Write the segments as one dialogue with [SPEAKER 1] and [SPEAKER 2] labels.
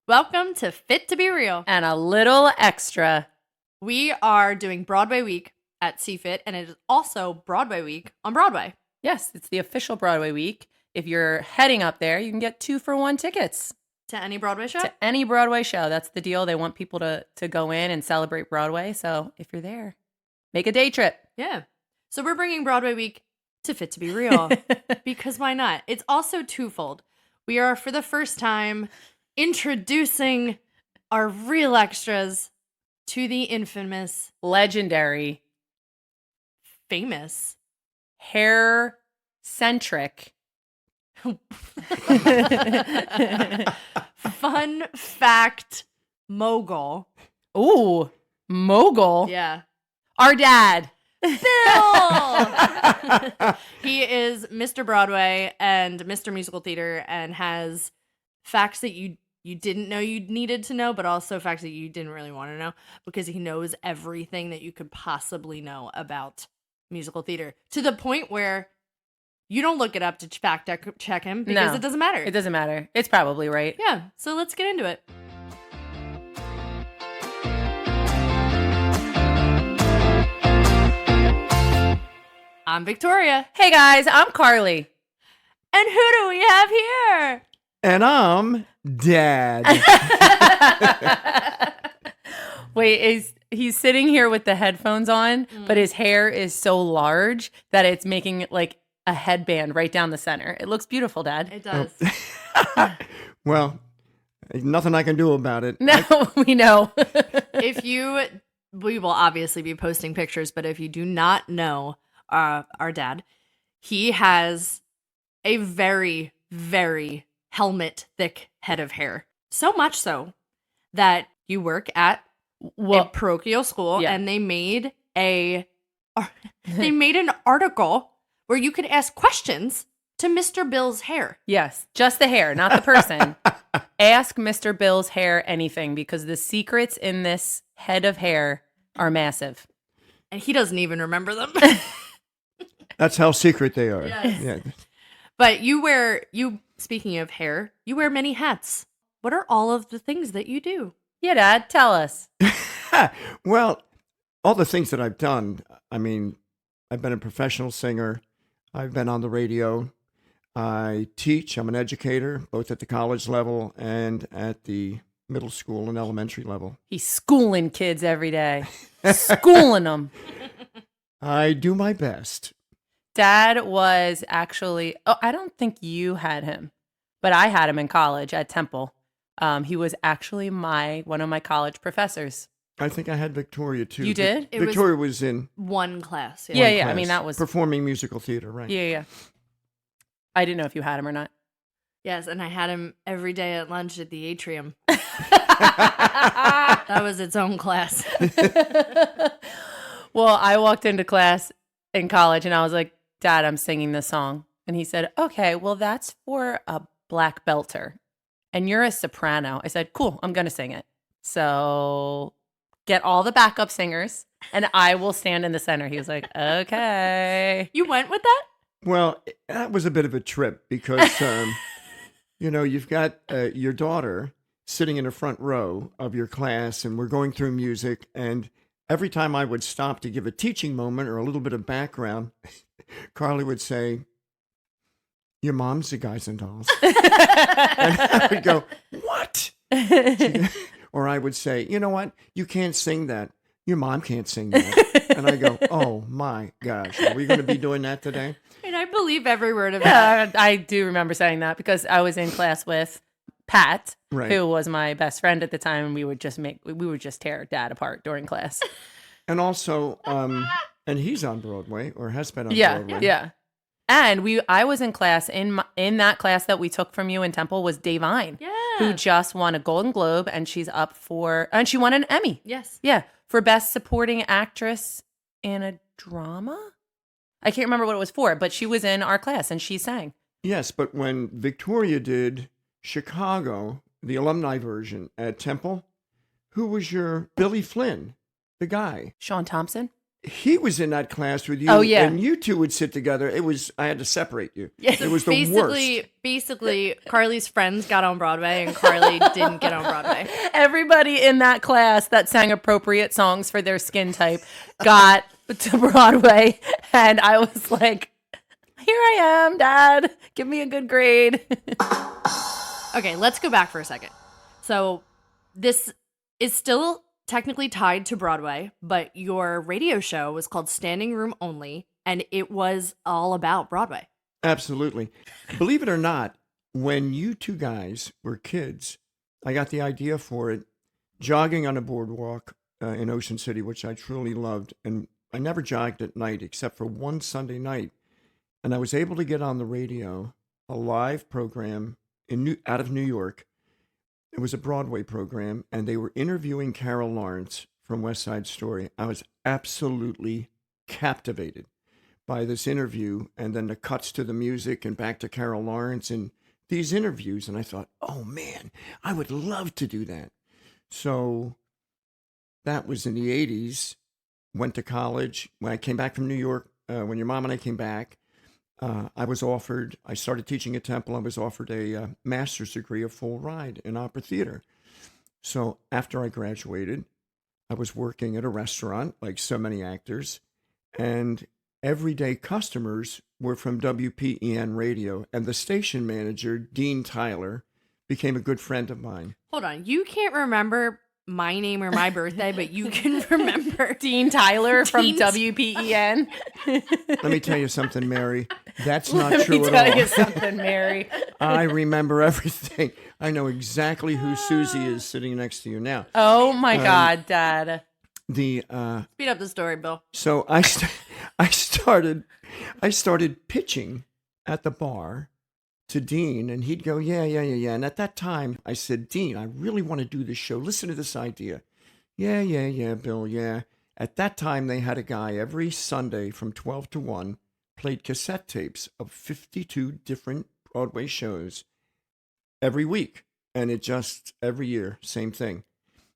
[SPEAKER 1] Welcome to Fit to Be Real.
[SPEAKER 2] And a little extra.
[SPEAKER 1] We are doing Broadway Week at CFIT, and it is also Broadway Week on Broadway.
[SPEAKER 2] Yes, it's the official Broadway week. If you're heading up there, you can get 2-for-1 tickets.
[SPEAKER 1] To any Broadway show?
[SPEAKER 2] To any Broadway show. That's the deal. They want people to go in and celebrate Broadway. So if you're there, make a day trip.
[SPEAKER 1] Yeah. So we're bringing Broadway Week to Fit to Be Real. Because why not? It's also twofold. We are, for the first time, introducing our real extras to the infamous,
[SPEAKER 2] legendary,
[SPEAKER 1] famous,
[SPEAKER 2] hair-centric,
[SPEAKER 1] fun fact mogul.
[SPEAKER 2] Ooh, mogul?
[SPEAKER 1] Yeah.
[SPEAKER 2] Our dad.
[SPEAKER 1] Bill! He is Mr. Broadway and Mr. Musical Theater and has facts that you didn't know you needed to know, but also facts that you didn't really want to know, because he knows everything that you could possibly know about musical theater, to the point where you don't look it up to fact check him because it doesn't matter.
[SPEAKER 2] It doesn't matter. It's probably right.
[SPEAKER 1] Yeah, so let's get into it. I'm Victoria.
[SPEAKER 2] Hey guys, I'm Carly.
[SPEAKER 1] And who do we have here?
[SPEAKER 3] And I'm Dad.
[SPEAKER 2] Wait, he's sitting here with the headphones on, but his hair is so large that it's making like a headband right down the center. It looks beautiful, Dad.
[SPEAKER 1] It does.
[SPEAKER 3] Well, nothing I can do about it.
[SPEAKER 2] No, we know.
[SPEAKER 1] We will obviously be posting pictures, but if you do not know our dad, he has a very, very helmet thick head of hair. So much so that you work at a parochial school, and they made an article where you could ask questions to Mr. Bill's hair.
[SPEAKER 2] Yes, just the hair, not the person. Ask Mr. Bill's hair anything, because the secrets in this head of hair are massive.
[SPEAKER 1] And he doesn't even remember them.
[SPEAKER 3] That's how secret they are.
[SPEAKER 1] Yes.
[SPEAKER 3] Yeah.
[SPEAKER 1] But speaking of hair, you wear many hats. What are all of the things that you do?
[SPEAKER 2] Yeah, Dad, tell us.
[SPEAKER 3] Well, all the things that I've done, I mean, I've been a professional singer. I've been on the radio. I teach. I'm an educator, both at the college level and at the middle school and elementary level.
[SPEAKER 2] He's schooling kids every day. Schooling them.
[SPEAKER 3] I do my best.
[SPEAKER 2] Dad was actually, I don't think you had him, but I had him in college at Temple. He was actually one of my college professors.
[SPEAKER 3] I think I had Victoria too.
[SPEAKER 2] You did?
[SPEAKER 3] Victoria was in
[SPEAKER 1] one class.
[SPEAKER 2] Yeah.
[SPEAKER 3] class,
[SPEAKER 2] I mean, that was
[SPEAKER 3] performing musical theater, right?
[SPEAKER 2] Yeah. I didn't know if you had him or not.
[SPEAKER 1] Yes, and I had him every day at lunch at the atrium. That was its own class.
[SPEAKER 2] Well, I walked into class in college and I was like, Dad, I'm singing this song. And he said, okay, well, that's for a black belter. And you're a soprano. I said, cool, I'm going to sing it. So get all the backup singers and I will stand in the center. He was like, okay.
[SPEAKER 1] You went with that?
[SPEAKER 3] Well, that was a bit of a trip because, you've got your daughter sitting in the front row of your class and we're going through music. And every time I would stop to give a teaching moment or a little bit of background, Carly would say, your mom's the Guys and Dolls. And I would go, what? Or I would say, you know what? You can't sing that. Your mom can't sing that. And I go, oh my gosh, are we going to be doing that today?
[SPEAKER 1] And I believe every word of it.
[SPEAKER 2] I do remember saying that because I was in class with Pat,
[SPEAKER 3] Right.
[SPEAKER 2] who was my best friend at the time, and we would just tear Dad apart during class.
[SPEAKER 3] And also, and he's on Broadway or has been on Broadway.
[SPEAKER 2] Yeah. And I was in class in that class that we took from you in Temple was Davine, who just won a Golden Globe, and she won an Emmy.
[SPEAKER 1] Yes.
[SPEAKER 2] Yeah, for Best Supporting Actress in a Drama. I can't remember what it was for, but she was in our class and she sang.
[SPEAKER 3] Yes, but when Victoria did Chicago, the alumni version at Temple, who was your Billy Flynn, the guy?
[SPEAKER 2] Sean Thompson?
[SPEAKER 3] he was in that class with you.
[SPEAKER 2] Oh, yeah.
[SPEAKER 3] And you two would sit together. I had to separate you.
[SPEAKER 2] Yes.
[SPEAKER 3] It was the worst.
[SPEAKER 1] Basically, Carly's friends got on Broadway and Carly didn't get on Broadway.
[SPEAKER 2] Everybody in that class that sang appropriate songs for their skin type got to Broadway. And I was like, here I am, Dad. Give me a good grade.
[SPEAKER 1] Okay, let's go back for a second. So this is still technically tied to Broadway, but your radio show was called Standing Room Only, and it was all about Broadway.
[SPEAKER 3] Absolutely. Believe it or not, when you two guys were kids, I got the idea for it jogging on a boardwalk in Ocean City, which I truly loved. And I never jogged at night except for one Sunday night. And I was able to get on the radio a live program out of New York. It was a Broadway program, and they were interviewing Carol Lawrence from West Side Story. I was absolutely captivated by this interview, and then the cuts to the music and back to Carol Lawrence and these interviews. And I thought, oh man, I would love to do that. So that was in the 80s. Went to college. When I came back from New York, when your mom and I came back, I started teaching at Temple. I was offered a master's degree, a full ride in opera theater. So after I graduated, I was working at a restaurant like so many actors, and everyday customers were from WPEN radio, and the station manager, Dean Tyler, became a good friend of mine.
[SPEAKER 1] Hold on. You can't remember my name or my birthday, but you can remember
[SPEAKER 2] Dean Tyler from
[SPEAKER 1] Dean's-
[SPEAKER 2] WPEN.
[SPEAKER 3] Let me tell you something, Mary. That's not
[SPEAKER 2] Let
[SPEAKER 3] true
[SPEAKER 2] me
[SPEAKER 3] at
[SPEAKER 2] tell
[SPEAKER 3] all.
[SPEAKER 2] you something, Mary.
[SPEAKER 3] I remember everything. I know exactly who Susie is sitting next to you now.
[SPEAKER 2] Oh my God, Dad.
[SPEAKER 3] The
[SPEAKER 1] Speed up the story, Bill.
[SPEAKER 3] So I started pitching at the bar to Dean, and he'd go, yeah. And at that time, I said, Dean, I really want to do this show. Listen to this idea. Yeah, Bill, yeah. At that time, they had a guy every Sunday from 12 to 1 played cassette tapes of 52 different Broadway shows every week. And every year, same thing.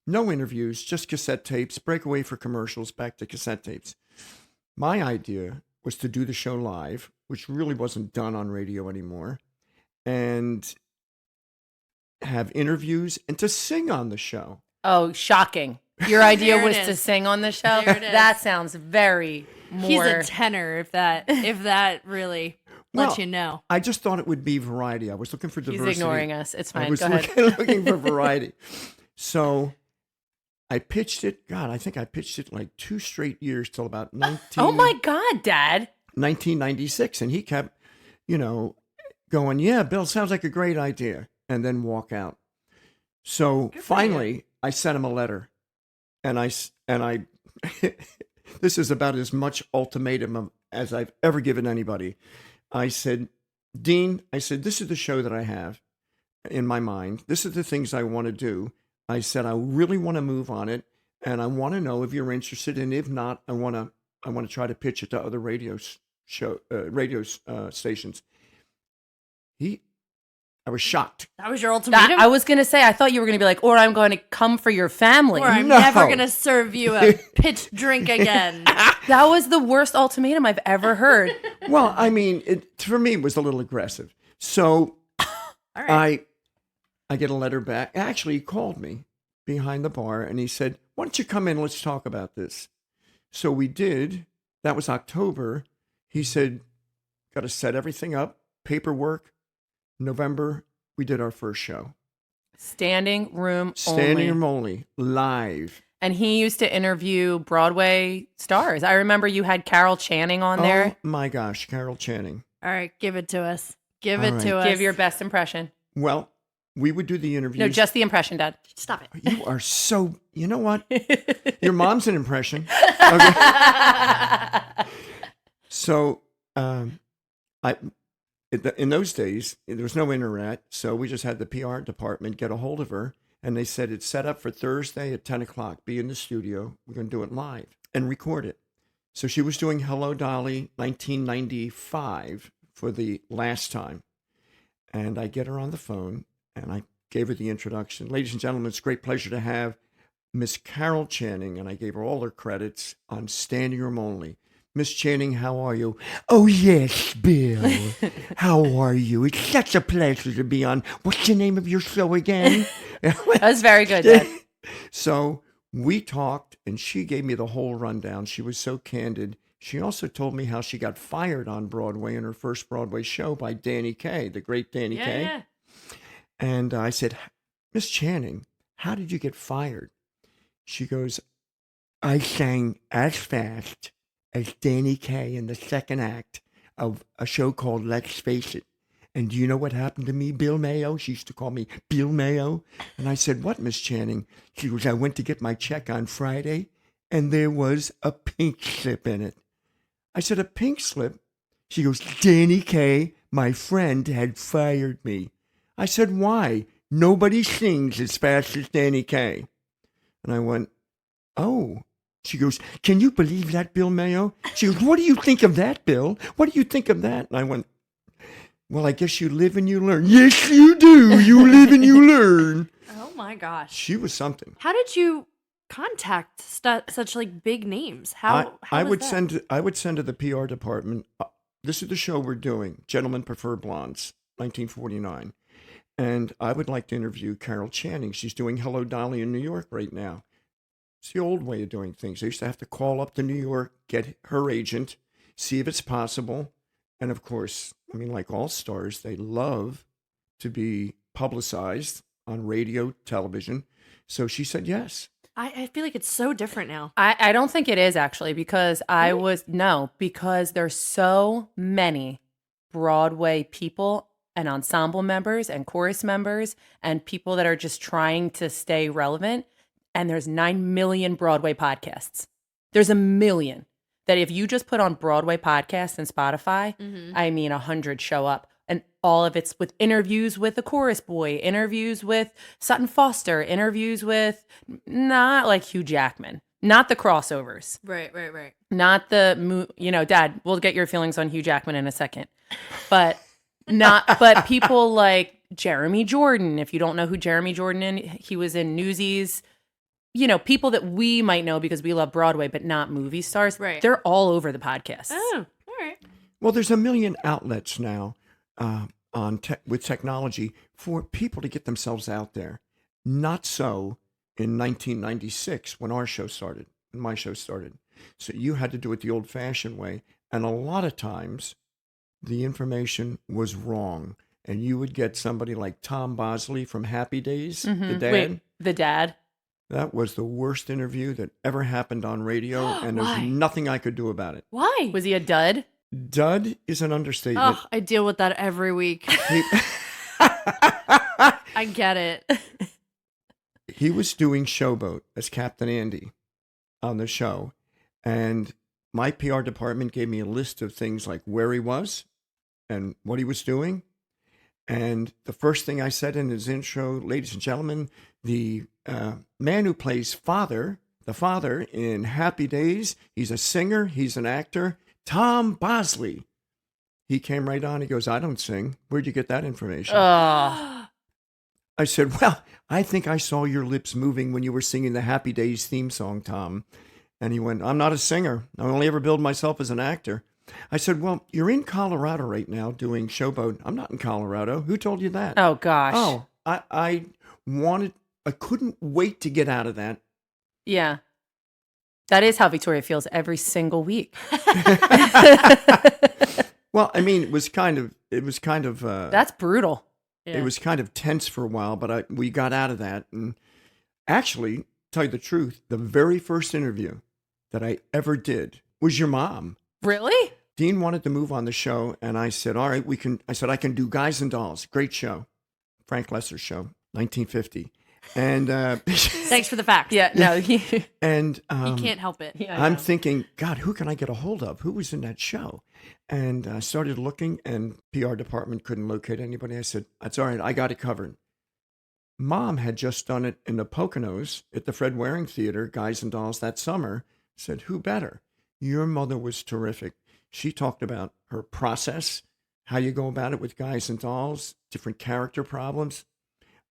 [SPEAKER 3] No interviews, just cassette tapes, break away for commercials, back to cassette tapes. My idea was to do the show live, which really wasn't done on radio anymore, and have interviews and to sing on the show.
[SPEAKER 2] Oh, shocking. Your idea
[SPEAKER 1] There it
[SPEAKER 2] was to
[SPEAKER 1] is.
[SPEAKER 2] sing on the show?
[SPEAKER 1] There it is.
[SPEAKER 2] That sounds very more.
[SPEAKER 1] He's a tenor, if that really lets
[SPEAKER 3] Well,
[SPEAKER 1] you know.
[SPEAKER 3] I just thought it would be variety. I was looking for
[SPEAKER 2] He's
[SPEAKER 3] diversity.
[SPEAKER 2] ignoring us. It's
[SPEAKER 3] I
[SPEAKER 2] fine.
[SPEAKER 3] was
[SPEAKER 2] Go ahead.
[SPEAKER 3] looking for variety. So I pitched it. God, I think I pitched it like 2 straight years till about
[SPEAKER 2] Oh my God, Dad.
[SPEAKER 3] 1996. And he kept, going, yeah, Bill, sounds like a great idea. And then walk out. So finally, I sent him a letter. And I this is about as much ultimatum as I've ever given anybody. I said, Dean, this is the show that I have in my mind. This is the things I want to do. I said, I really want to move on it. And I want to know if you're interested. And if not, I want to try to pitch it to other radio stations. I was shocked.
[SPEAKER 1] That was your ultimatum?
[SPEAKER 2] I was going to say, I thought you were going to be like, or I'm going to come for your family.
[SPEAKER 1] Or I'm
[SPEAKER 3] No.
[SPEAKER 1] never going to serve you a pitch drink again.
[SPEAKER 2] That was the worst ultimatum I've ever heard.
[SPEAKER 3] Well, I mean, for me, it was a little aggressive. So
[SPEAKER 1] All right.
[SPEAKER 3] I get a letter back. Actually, he called me behind the bar and he said, why don't you come in? Let's talk about this. So we did. That was October. He said, got to set everything up, paperwork. November, we did our first show.
[SPEAKER 2] Standing room
[SPEAKER 3] Standing
[SPEAKER 2] only.
[SPEAKER 3] room only, live.
[SPEAKER 2] And he used to interview Broadway stars. I remember you had Carol Channing on there.
[SPEAKER 3] Oh my gosh, Carol Channing.
[SPEAKER 1] All right, give it to us. Give
[SPEAKER 3] All
[SPEAKER 1] it
[SPEAKER 3] right.
[SPEAKER 1] to us.
[SPEAKER 2] Give your best impression.
[SPEAKER 3] Well, we would do the interviews.
[SPEAKER 2] No, just the impression, Dad.
[SPEAKER 1] Stop it.
[SPEAKER 3] You are so, you know what? Your mom's an impression. Okay. So, in those days, there was no internet, so we just had the PR department get a hold of her, and they said it's set up for Thursday at 10 o'clock. Be in the studio. We're going to do it live and record it. So she was doing Hello, Dolly 1995 for the last time. And I get her on the phone, and I gave her the introduction. Ladies and gentlemen, it's a great pleasure to have Miss Carol Channing, and I gave her all her credits on standing room only. Miss Channing, how are you? Oh, yes, Bill. How are you? It's such a pleasure to be on. What's the name of your show again?
[SPEAKER 2] That was very good, Dad.
[SPEAKER 3] So we talked, and she gave me the whole rundown. She was so candid. She also told me how she got fired on Broadway in her first Broadway show by Danny Kaye, the great Danny Kaye.
[SPEAKER 1] Yeah.
[SPEAKER 3] And I said, Miss Channing, how did you get fired? She goes, I sang as fast as Danny Kaye in the second act of a show called Let's Face It. And do you know what happened to me, Bill Mayo? She used to call me Bill Mayo. And I said, what, Miss Channing? She goes, I went to get my check on Friday, and there was a pink slip in it. I said, a pink slip? She goes, Danny Kaye, my friend, had fired me. I said, why? Nobody sings as fast as Danny Kaye. And I went, oh. She goes, can you believe that, Bill Mayo? She goes, what do you think of that, Bill? What do you think of that? And I went, well, I guess you live and you learn. Yes, you do. You live and you learn.
[SPEAKER 1] Oh my gosh.
[SPEAKER 3] She was something.
[SPEAKER 1] How did you contact such like big names? How
[SPEAKER 3] I
[SPEAKER 1] was
[SPEAKER 3] would
[SPEAKER 1] that?
[SPEAKER 3] I would send to the PR department. This is the show we're doing. Gentlemen Prefer Blondes, 1949. And I would like to interview Carol Channing. She's doing Hello Dolly in New York right now. It's the old way of doing things. I used to have to call up to New York, get her agent, see if it's possible. And of course, I mean, like all stars, they love to be publicized on radio, television. So she said yes.
[SPEAKER 1] I feel like it's so different now.
[SPEAKER 2] I don't think it is actually because because there's so many Broadway people and ensemble members and chorus members and people that are just trying to stay relevant. And there's 9 million Broadway podcasts. There's a million that if you just put on Broadway podcasts and Spotify, I mean, 100 show up. And all of it's with interviews with the chorus boy, interviews with Sutton Foster, interviews with not like Hugh Jackman, not the crossovers,
[SPEAKER 1] Right.
[SPEAKER 2] not Dad, we'll get your feelings on Hugh Jackman in a second. But people like Jeremy Jordan. If you don't know who Jeremy Jordan is, he was in Newsies. People that we might know because we love Broadway, but not movie stars.
[SPEAKER 1] Right.
[SPEAKER 2] They're all over the podcast.
[SPEAKER 1] Oh, all right.
[SPEAKER 3] Well, there's a million outlets now with technology for people to get themselves out there. Not so in 1996 when my show started. So you had to do it the old-fashioned way. And a lot of times the information was wrong. And you would get somebody like Tom Bosley from Happy Days, the dad.
[SPEAKER 2] Wait, the dad?
[SPEAKER 3] That was the worst interview that ever happened on radio, and there's nothing I could do about it.
[SPEAKER 1] Why?
[SPEAKER 2] Was he a dud?
[SPEAKER 3] Dud is an understatement.
[SPEAKER 1] Oh, I deal with that every week. I get it.
[SPEAKER 3] He was doing Showboat as Captain Andy on the show, and my PR department gave me a list of things like where he was and what he was doing. And the first thing I said in his intro, ladies and gentlemen, the man who plays the father in Happy Days, he's a singer, he's an actor, Tom Bosley. He came right on. He goes, I don't sing. Where'd you get that information? I said, well, I think I saw your lips moving when you were singing the Happy Days theme song, Tom. And he went, I'm not a singer. I only ever billed myself as an actor. I said, well, you're in Colorado right now doing Showboat. I'm not in Colorado. Who told you that?
[SPEAKER 2] Oh, gosh.
[SPEAKER 3] Oh, I couldn't wait to get out of that.
[SPEAKER 2] Yeah. That is how Victoria feels every single week.
[SPEAKER 3] Well, I mean, it was kind of
[SPEAKER 2] That's brutal.
[SPEAKER 1] Yeah.
[SPEAKER 3] It was kind of tense for a while, but we got out of that. And actually, tell you the truth, the very first interview that I ever did was your mom.
[SPEAKER 2] Really?
[SPEAKER 3] Dean wanted to move on the show, and I said, all right, I said, I can do Guys and Dolls. Great show. Frank Lesser's show, 1950. And
[SPEAKER 1] Thanks for the facts.
[SPEAKER 2] Yeah, no.
[SPEAKER 3] and
[SPEAKER 1] You can't help it.
[SPEAKER 2] Yeah,
[SPEAKER 3] I'm thinking, God, who can I get a hold of? Who was in that show? And I started looking, and PR department couldn't locate anybody. I said, that's all right. I got it covered. Mom had just done it in the Poconos at the Fred Waring Theater, Guys and Dolls, that summer. Said, who better? Your mother was terrific. She talked about her process, how you go about it with Guys and Dolls, different character problems.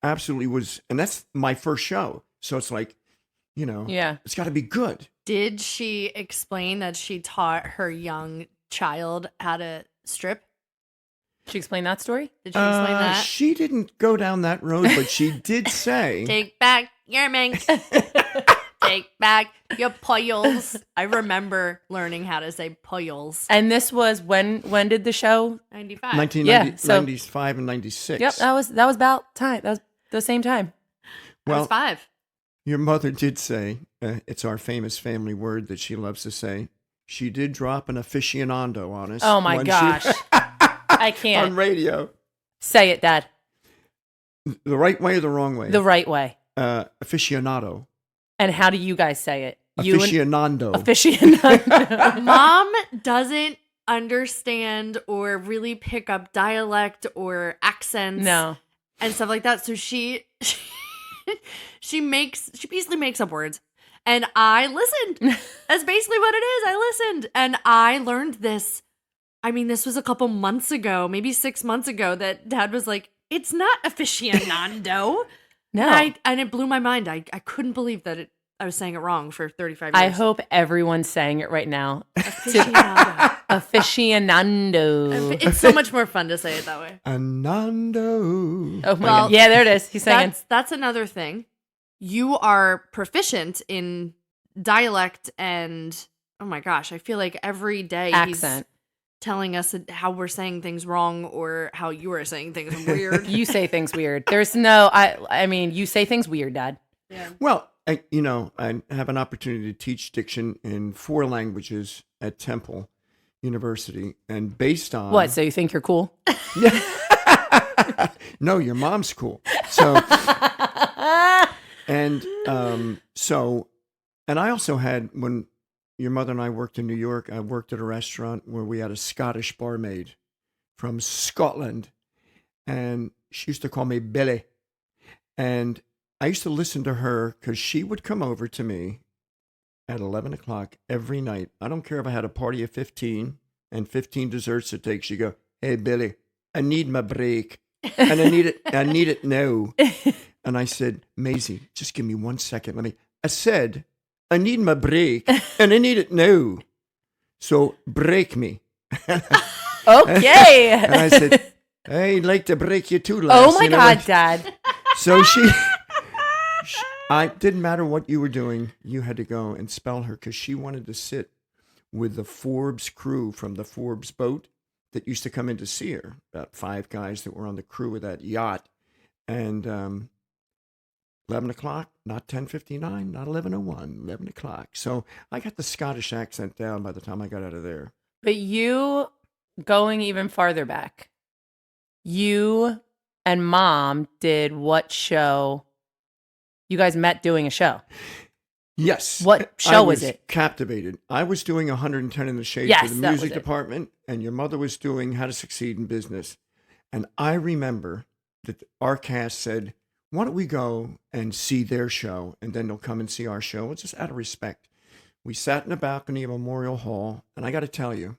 [SPEAKER 3] Absolutely was, and that's my first show. So it's like,
[SPEAKER 2] Yeah.
[SPEAKER 3] it's got to be good.
[SPEAKER 1] Did she explain that she taught her young child how to strip?
[SPEAKER 2] Did she explain that story?
[SPEAKER 1] Did she explain that?
[SPEAKER 3] She didn't go down that road, but she did say,
[SPEAKER 1] Take back your minx. Take back your poils. I remember learning how to say poils.
[SPEAKER 2] And this was when did the show?
[SPEAKER 1] 95.
[SPEAKER 3] 1995 and 96.
[SPEAKER 2] Yep, that was about time. That was the same time.
[SPEAKER 1] I was 5.
[SPEAKER 3] Your mother did say, it's our famous family word that she loves to say, she did drop an aficionado on us.
[SPEAKER 2] Oh my gosh. I can't.
[SPEAKER 3] On radio.
[SPEAKER 2] Say it, Dad.
[SPEAKER 3] The right way or the wrong way?
[SPEAKER 2] The right way.
[SPEAKER 3] Aficionado.
[SPEAKER 2] And how do you guys say it?
[SPEAKER 3] Aficionado.
[SPEAKER 2] Aficionado.
[SPEAKER 1] Mom doesn't understand or really pick up dialect or accents.
[SPEAKER 2] No.
[SPEAKER 1] And stuff like that. So she basically makes up words. And I listened. That's basically what it is. I listened. And I learned this. I mean, this was a couple months ago, maybe 6 months ago, that Dad was like, it's not aficionado.
[SPEAKER 2] No.
[SPEAKER 1] And it blew my mind. I couldn't believe that I was saying it wrong for 35 years.
[SPEAKER 2] I hope everyone's saying it right now.
[SPEAKER 1] Aficionado.
[SPEAKER 2] Aficionado.
[SPEAKER 1] It's so much more fun to say it that way.
[SPEAKER 3] Anando.
[SPEAKER 2] Oh my
[SPEAKER 1] Well,
[SPEAKER 2] God. Yeah, there it is. He's saying.
[SPEAKER 1] That's another thing. You are proficient in dialect and, oh my gosh, I feel like every day
[SPEAKER 2] Accent.
[SPEAKER 1] he's telling us how we're saying things wrong or how you are saying things weird.
[SPEAKER 2] You say things weird. There's no, I mean, you say things weird, Dad.
[SPEAKER 1] Yeah.
[SPEAKER 3] Well, I have an opportunity to teach diction in 4 languages at Temple University. And based on...
[SPEAKER 2] What, so you think you're cool?
[SPEAKER 3] No, your mom's cool. So... And and I also had, when your mother and I worked in New York, I worked at a restaurant where we had a Scottish barmaid from Scotland, and she used to call me Billy. And I used to listen to her because she would come over to me at 11 o'clock every night. I don't care if I had a party of 15 and 15 desserts to take. She'd go, hey, Billy, I need my break. And I need it now. And I said, Maisie, just give me 1 second. I said, I need my break and I need it now. So break me.
[SPEAKER 2] Okay.
[SPEAKER 3] And I said, I'd like to break you too, lass.
[SPEAKER 2] Oh my God, Dad.
[SPEAKER 3] So I didn't matter what you were doing. You had to go and spell her because she wanted to sit with the Forbes crew from the Forbes boat that used to come in to see her. About 5 guys that were on the crew of that yacht. And 11 o'clock, not 10:59, not 11:01, 11 o'clock. So I got the Scottish accent down by the time I got out of there.
[SPEAKER 2] But you, going even farther back, you and Mom did what show? You guys met doing a show.
[SPEAKER 3] Yes.
[SPEAKER 2] What show was it?
[SPEAKER 3] Captivated. I was doing 110 in the Shade
[SPEAKER 2] Yes,
[SPEAKER 3] for the
[SPEAKER 2] that
[SPEAKER 3] music
[SPEAKER 2] was it.
[SPEAKER 3] department, and your mother was doing How to Succeed in Business. And I remember that our cast said, why don't we go and see their show, and then they'll come and see our show. It's just out of respect. We sat in the balcony of Memorial Hall, and I got to tell you,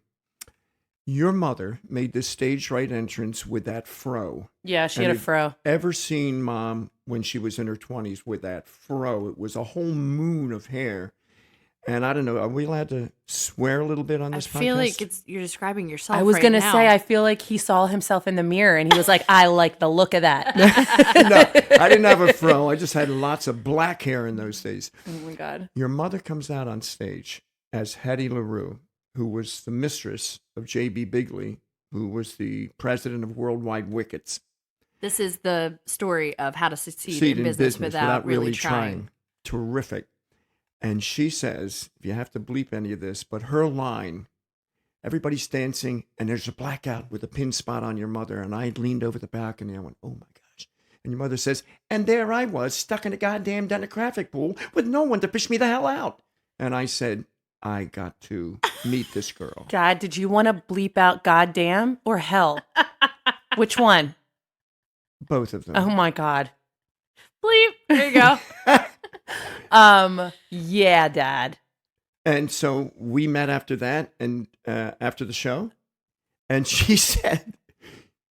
[SPEAKER 3] your mother made this stage right entrance with that fro.
[SPEAKER 2] Yeah, she
[SPEAKER 3] And
[SPEAKER 2] had a
[SPEAKER 3] if
[SPEAKER 2] fro.
[SPEAKER 3] Ever seen Mom when she was in her 20s with that fro? It was a whole moon of hair. And I don't know, are we allowed to swear a little bit on
[SPEAKER 1] I
[SPEAKER 3] this podcast?
[SPEAKER 1] feel like you're describing yourself.
[SPEAKER 2] I was
[SPEAKER 1] right
[SPEAKER 2] going to
[SPEAKER 1] now.
[SPEAKER 2] say, I feel like he saw himself in the mirror and he was like, I like the look of that.
[SPEAKER 3] No, I didn't have a fro. I just had lots of black hair in those days.
[SPEAKER 2] Oh my God.
[SPEAKER 3] Your mother comes out on stage as Hetty LaRue, who was the mistress of J.B. Bigley, who was the president of Worldwide Wickets.
[SPEAKER 1] This is the story of how to succeed in business without really trying.
[SPEAKER 3] Terrific. And she says, if you have to bleep any of this, but her line, everybody's dancing and there's a blackout with a pin spot on your mother. And I leaned over the balcony. I went, oh my gosh. And your mother says, and there I was stuck in a goddamn demographic pool with no one to fish me the hell out. And I said, I got to meet this girl.
[SPEAKER 2] Dad, did you want to bleep out goddamn or hell? Which one?
[SPEAKER 3] Both of them.
[SPEAKER 2] Oh my God.
[SPEAKER 1] Bleep. There you go.
[SPEAKER 2] Yeah, Dad.
[SPEAKER 3] And so we met after that and after the show. And she said,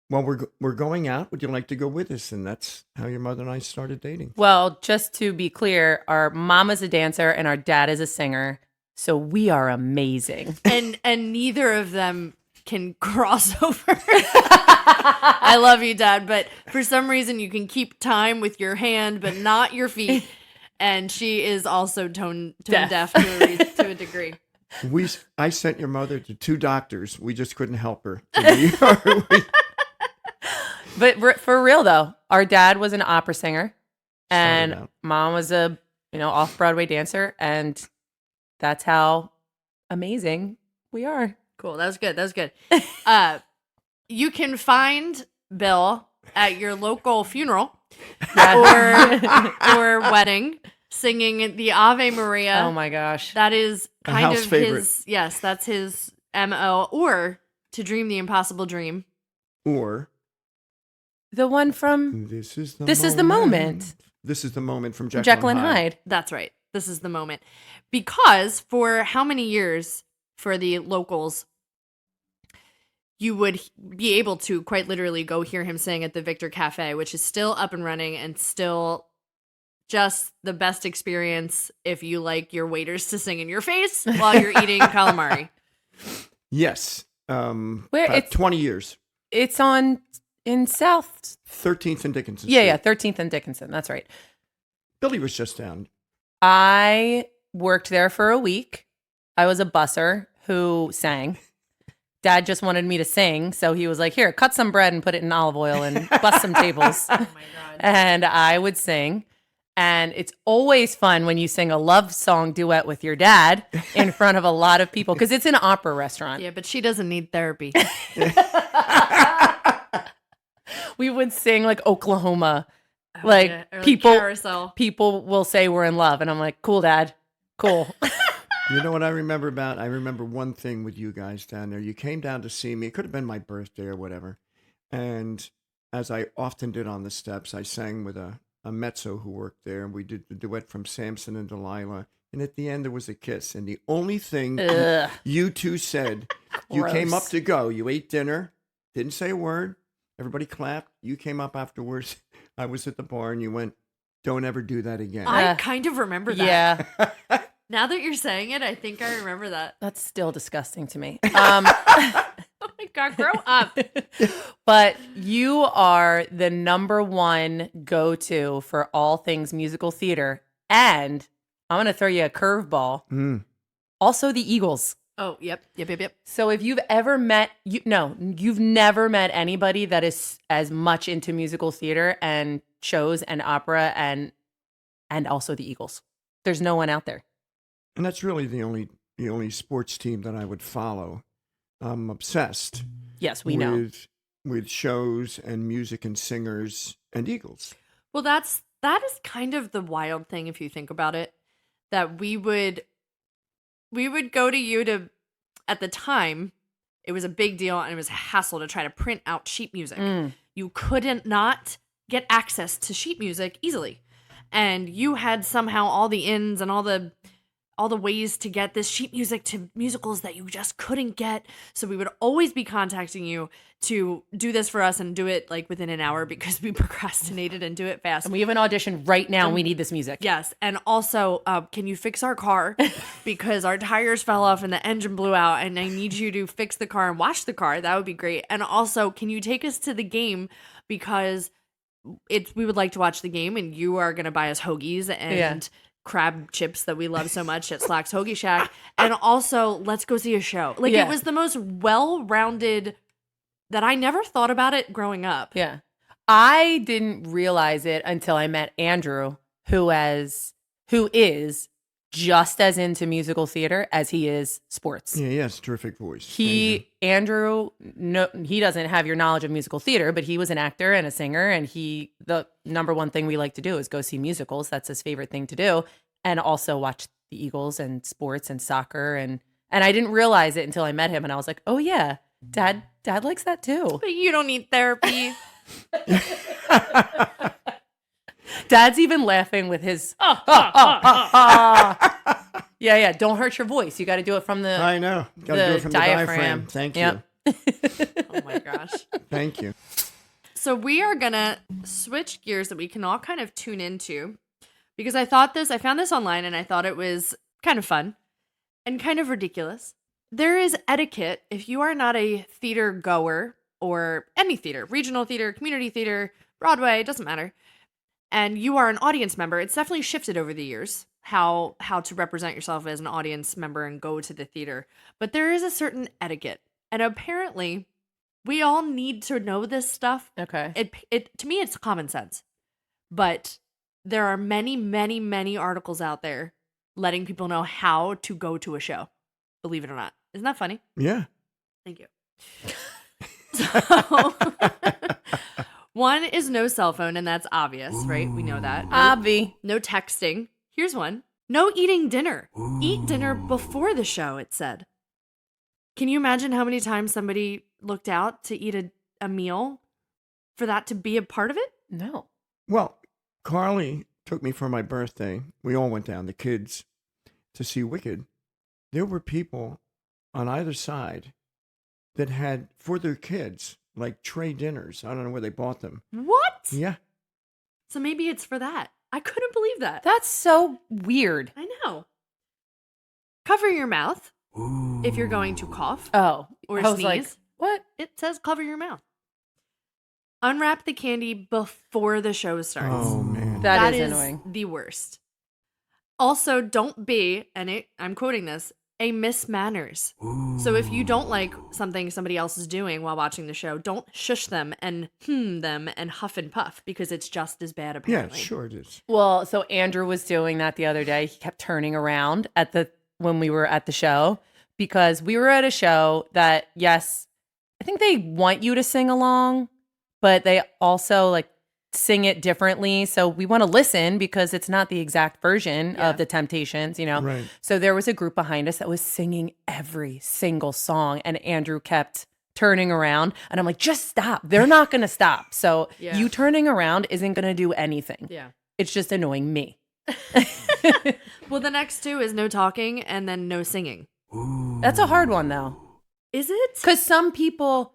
[SPEAKER 3] Well, we're going out. Would you like to go with us? And that's how your mother and I started dating.
[SPEAKER 2] Well, just to be clear, our mom is a dancer and our dad is a singer. So we are amazing.
[SPEAKER 1] And neither of them can cross over. I love you, Dad, but for some reason you can keep time with your hand, but not your feet. And she is also tone deaf to a degree.
[SPEAKER 3] I sent your mother to 2 doctors. We just couldn't help her.
[SPEAKER 2] But for real though, our dad was an opera singer
[SPEAKER 3] Started
[SPEAKER 2] and
[SPEAKER 3] out.
[SPEAKER 2] mom was a, off-Broadway dancer, and that's how amazing we are.
[SPEAKER 1] Cool. That was good. That was good. You can find Bill at your local funeral or wedding singing the Ave Maria.
[SPEAKER 2] Oh my gosh.
[SPEAKER 1] That is
[SPEAKER 3] A
[SPEAKER 1] kind
[SPEAKER 3] house
[SPEAKER 1] of
[SPEAKER 3] favorite.
[SPEAKER 1] that's his MO. Or to dream the impossible dream.
[SPEAKER 3] Or
[SPEAKER 2] The one from
[SPEAKER 3] This is the
[SPEAKER 2] moment.
[SPEAKER 3] This is the moment from
[SPEAKER 2] Jekyll and Hyde.
[SPEAKER 1] That's right. This is the moment. Because for how many years for the locals, you would be able to quite literally go hear him sing at the Victor Cafe, which is still up and running and still just the best experience if you like your waiters to sing in your face while you're eating calamari.
[SPEAKER 3] Yes.
[SPEAKER 2] Where
[SPEAKER 3] About
[SPEAKER 2] it's
[SPEAKER 3] 20 years.
[SPEAKER 2] It's in South.
[SPEAKER 3] 13th and Dickinson
[SPEAKER 2] Yeah,
[SPEAKER 3] Street.
[SPEAKER 2] 13th and Dickinson. That's right.
[SPEAKER 3] Billy was just down.
[SPEAKER 2] I worked there for a week. I was a busser who sang. Dad just wanted me to sing, so he was like, "Here, cut some bread and put it in olive oil and bust some tables."
[SPEAKER 1] Oh my God.
[SPEAKER 2] And I would sing. And it's always fun when you sing a love song duet with your dad in front of a lot of people because it's an opera restaurant.
[SPEAKER 1] Yeah, but she doesn't need therapy.
[SPEAKER 2] We would sing like Oklahoma.
[SPEAKER 1] Oh,
[SPEAKER 2] Like
[SPEAKER 1] yeah. Or
[SPEAKER 2] people
[SPEAKER 1] Carousel.
[SPEAKER 2] will say we're in love. And I'm like, cool, Dad. Cool.
[SPEAKER 3] You know what I remember about? I remember one thing with you guys down there. You came down to see me. It could have been my birthday or whatever. And as I often did on the steps, I sang with a mezzo who worked there. And we did the duet from Samson and Delilah. And at the end, there was a kiss. And the only thing
[SPEAKER 2] Ugh.
[SPEAKER 3] you two said, you came up
[SPEAKER 2] Gross.
[SPEAKER 3] to go. You ate dinner, didn't say a word. Everybody clapped. You came up afterwards. I was at the bar and you went, "Don't ever do that again."
[SPEAKER 1] I kind of remember that.
[SPEAKER 2] Yeah.
[SPEAKER 1] Now that you're saying it, I think I remember that.
[SPEAKER 2] That's still disgusting to me.
[SPEAKER 1] Oh my God, grow up.
[SPEAKER 2] But you are the number one go-to for all things musical theater. And I'm going to throw you a curveball.
[SPEAKER 3] Mm.
[SPEAKER 2] Also the Eagles.
[SPEAKER 1] Oh, yep.
[SPEAKER 2] So if you've ever met, you've never met anybody that is as much into musical theater and shows and opera and also the Eagles. There's no one out there.
[SPEAKER 3] And that's really the only sports team that I would follow. I'm obsessed.
[SPEAKER 2] Yes, we know.
[SPEAKER 3] With shows and music and singers and Eagles.
[SPEAKER 1] Well, that is kind of the wild thing if you think about it, that we would go to you to, at the time, it was a big deal and it was a hassle to try to print out sheet music. You couldn't not get access to sheet music easily. And you had somehow all the ins and all the ways to get this sheet music to musicals that you just couldn't get. So we would always be contacting you to do this for us and do it like within an hour because we procrastinated and do it fast.
[SPEAKER 2] And we have an audition right now and we need this music.
[SPEAKER 1] Yes. And also, can you fix our car? Because our tires fell off and the engine blew out and I need you to fix the car and wash the car. That would be great. And also, can you take us to the game? Because we would like to watch the game and you are going to buy us hoagies and crab chips that we love so much at Slack's Hoagie Shack. And also, let's go see a show. Like, it was the most well-rounded that I never thought about it growing up.
[SPEAKER 2] Yeah. I didn't realize it until I met Andrew, who is just as into musical theater as he is sports.
[SPEAKER 3] Yeah, he has a terrific voice.
[SPEAKER 2] Andrew, he doesn't have your knowledge of musical theater, but he was an actor and a singer, and the number one thing we like to do is go see musicals. That's his favorite thing to do, and also watch the Eagles and sports and soccer, and I didn't realize it until I met him, and I was like, oh yeah, Dad likes that too.
[SPEAKER 1] But you don't need therapy.
[SPEAKER 2] Dad's even laughing with his Yeah, don't hurt your voice. You got to do it from the
[SPEAKER 3] I know. Got to do it from
[SPEAKER 2] diaphragm.
[SPEAKER 3] the diaphragm. Thank you.
[SPEAKER 1] Oh my gosh.
[SPEAKER 3] Thank you.
[SPEAKER 1] So we are gonna switch gears that we can all kind of tune into, because I found this online and I thought it was kind of fun and kind of ridiculous. There is etiquette if you are not a theater goer, or any theater, regional theater, community theater, Broadway, doesn't matter, and you are an audience member. It's definitely shifted over the years how to represent yourself as an audience member and go to the theater. But there is a certain etiquette, and apparently we all need to know this stuff.
[SPEAKER 2] Okay.
[SPEAKER 1] It to me, it's common sense, but there are many, many, many articles out there letting people know how to go to a show. Believe it or not, isn't that funny?
[SPEAKER 3] Yeah.
[SPEAKER 1] Thank you. So, one is no cell phone, and that's obvious, right? We know that.
[SPEAKER 2] Obvi.
[SPEAKER 1] No texting. Here's one. No eating dinner. Eat dinner before the show, it said. Can you imagine how many times somebody looked out to eat a meal for that to be a part of it?
[SPEAKER 2] No.
[SPEAKER 3] Well, Carly took me for my birthday. We all went down, the kids, to see Wicked. There were people on either side that had, for their kids, like tray dinners. I don't know where they bought them.
[SPEAKER 1] What?
[SPEAKER 3] Yeah.
[SPEAKER 1] So maybe it's for that. I couldn't believe that.
[SPEAKER 2] That's so weird.
[SPEAKER 1] I know. Cover your mouth if you're going to cough
[SPEAKER 2] Oh.
[SPEAKER 1] or
[SPEAKER 2] I was
[SPEAKER 1] sneeze.
[SPEAKER 2] like, what?
[SPEAKER 1] It says cover your mouth. Unwrap the candy before the show starts.
[SPEAKER 3] Oh, man.
[SPEAKER 2] That is annoying.
[SPEAKER 1] The worst. Also, don't be, and I'm quoting this, a Miss Manners. So if you don't like something somebody else is doing while watching the show, don't shush them and them and huff and puff, because it's just as bad,
[SPEAKER 3] Yeah,
[SPEAKER 1] apparently.
[SPEAKER 3] sure it is.
[SPEAKER 2] Well, so Andrew was doing that the other day. He kept turning around when we were at the show, because we were at a show that, yes, I think they want you to sing along, but they also like sing it differently. So we want to listen because it's not the exact version
[SPEAKER 1] Yeah.
[SPEAKER 2] of the Temptations, you know?
[SPEAKER 3] Right.
[SPEAKER 2] So there was a group behind us that was singing every single song, and Andrew kept turning around, and I'm like, just stop. They're not going to stop. So
[SPEAKER 1] Yeah.
[SPEAKER 2] you turning around isn't going to do anything.
[SPEAKER 1] Yeah.
[SPEAKER 2] It's just annoying me.
[SPEAKER 1] Well, the next two is no talking and then no singing.
[SPEAKER 2] That's a hard one though.
[SPEAKER 1] Is it?
[SPEAKER 2] Because some people,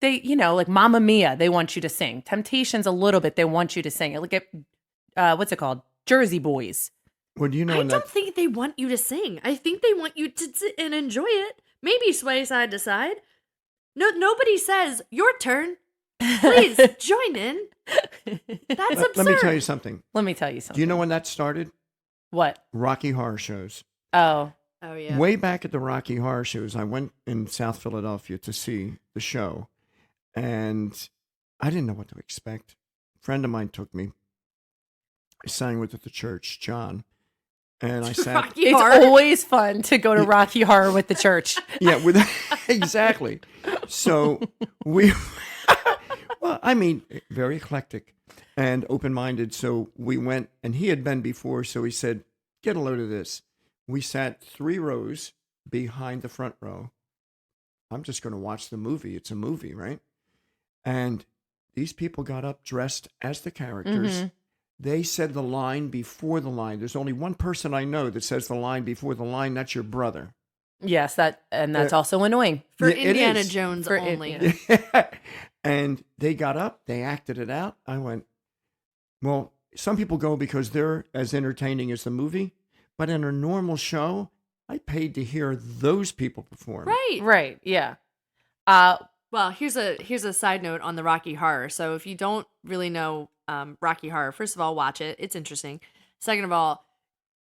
[SPEAKER 2] they, like Mamma Mia, they want you to sing. Temptations a little bit, they want you to sing. Look at, what's it called? Jersey Boys.
[SPEAKER 3] Well, do you know
[SPEAKER 1] I
[SPEAKER 3] in
[SPEAKER 1] don't
[SPEAKER 3] that
[SPEAKER 1] think they want you to sing. I think they want you to sit and enjoy it. Maybe sway side to side. No, nobody says, your turn. Please join in. That's absurd.
[SPEAKER 3] let me tell you something.
[SPEAKER 2] Let me tell you something.
[SPEAKER 3] Do you know when that started?
[SPEAKER 2] What?
[SPEAKER 3] Rocky Horror shows.
[SPEAKER 2] Oh,
[SPEAKER 1] Oh, yeah.
[SPEAKER 3] Way back at the Rocky Horror shows, I went in South Philadelphia to see the show, and I didn't know what to expect. A friend of mine took me. I sang with at the church, John, and I sat.
[SPEAKER 1] Rocky
[SPEAKER 2] it's
[SPEAKER 1] Horror.
[SPEAKER 2] always fun to go to Rocky Horror with the church.
[SPEAKER 3] Yeah, exactly. So we, well, I mean, very eclectic and open-minded. So we went, and he had been before, so he said, "Get a load of this." We sat 3 rows behind the front row. I'm just going to watch the movie. It's a movie, right? And these people got up dressed as the characters.
[SPEAKER 2] Mm-hmm.
[SPEAKER 3] They said the line before the line. There's only one person I know that says the line before the line. That's your brother.
[SPEAKER 2] Yes, that's also annoying.
[SPEAKER 1] For
[SPEAKER 3] Yeah, it
[SPEAKER 1] Indiana
[SPEAKER 3] is.
[SPEAKER 1] Jones
[SPEAKER 2] For
[SPEAKER 1] only.
[SPEAKER 3] And they got up. They acted it out. I went, well, some people go because they're as entertaining as the movie. But in a normal show, I paid to hear those people perform.
[SPEAKER 1] Right.
[SPEAKER 2] Right, yeah.
[SPEAKER 1] Well, here's a side note on the Rocky Horror. So if you don't really know Rocky Horror, first of all, watch it. It's interesting. Second of all,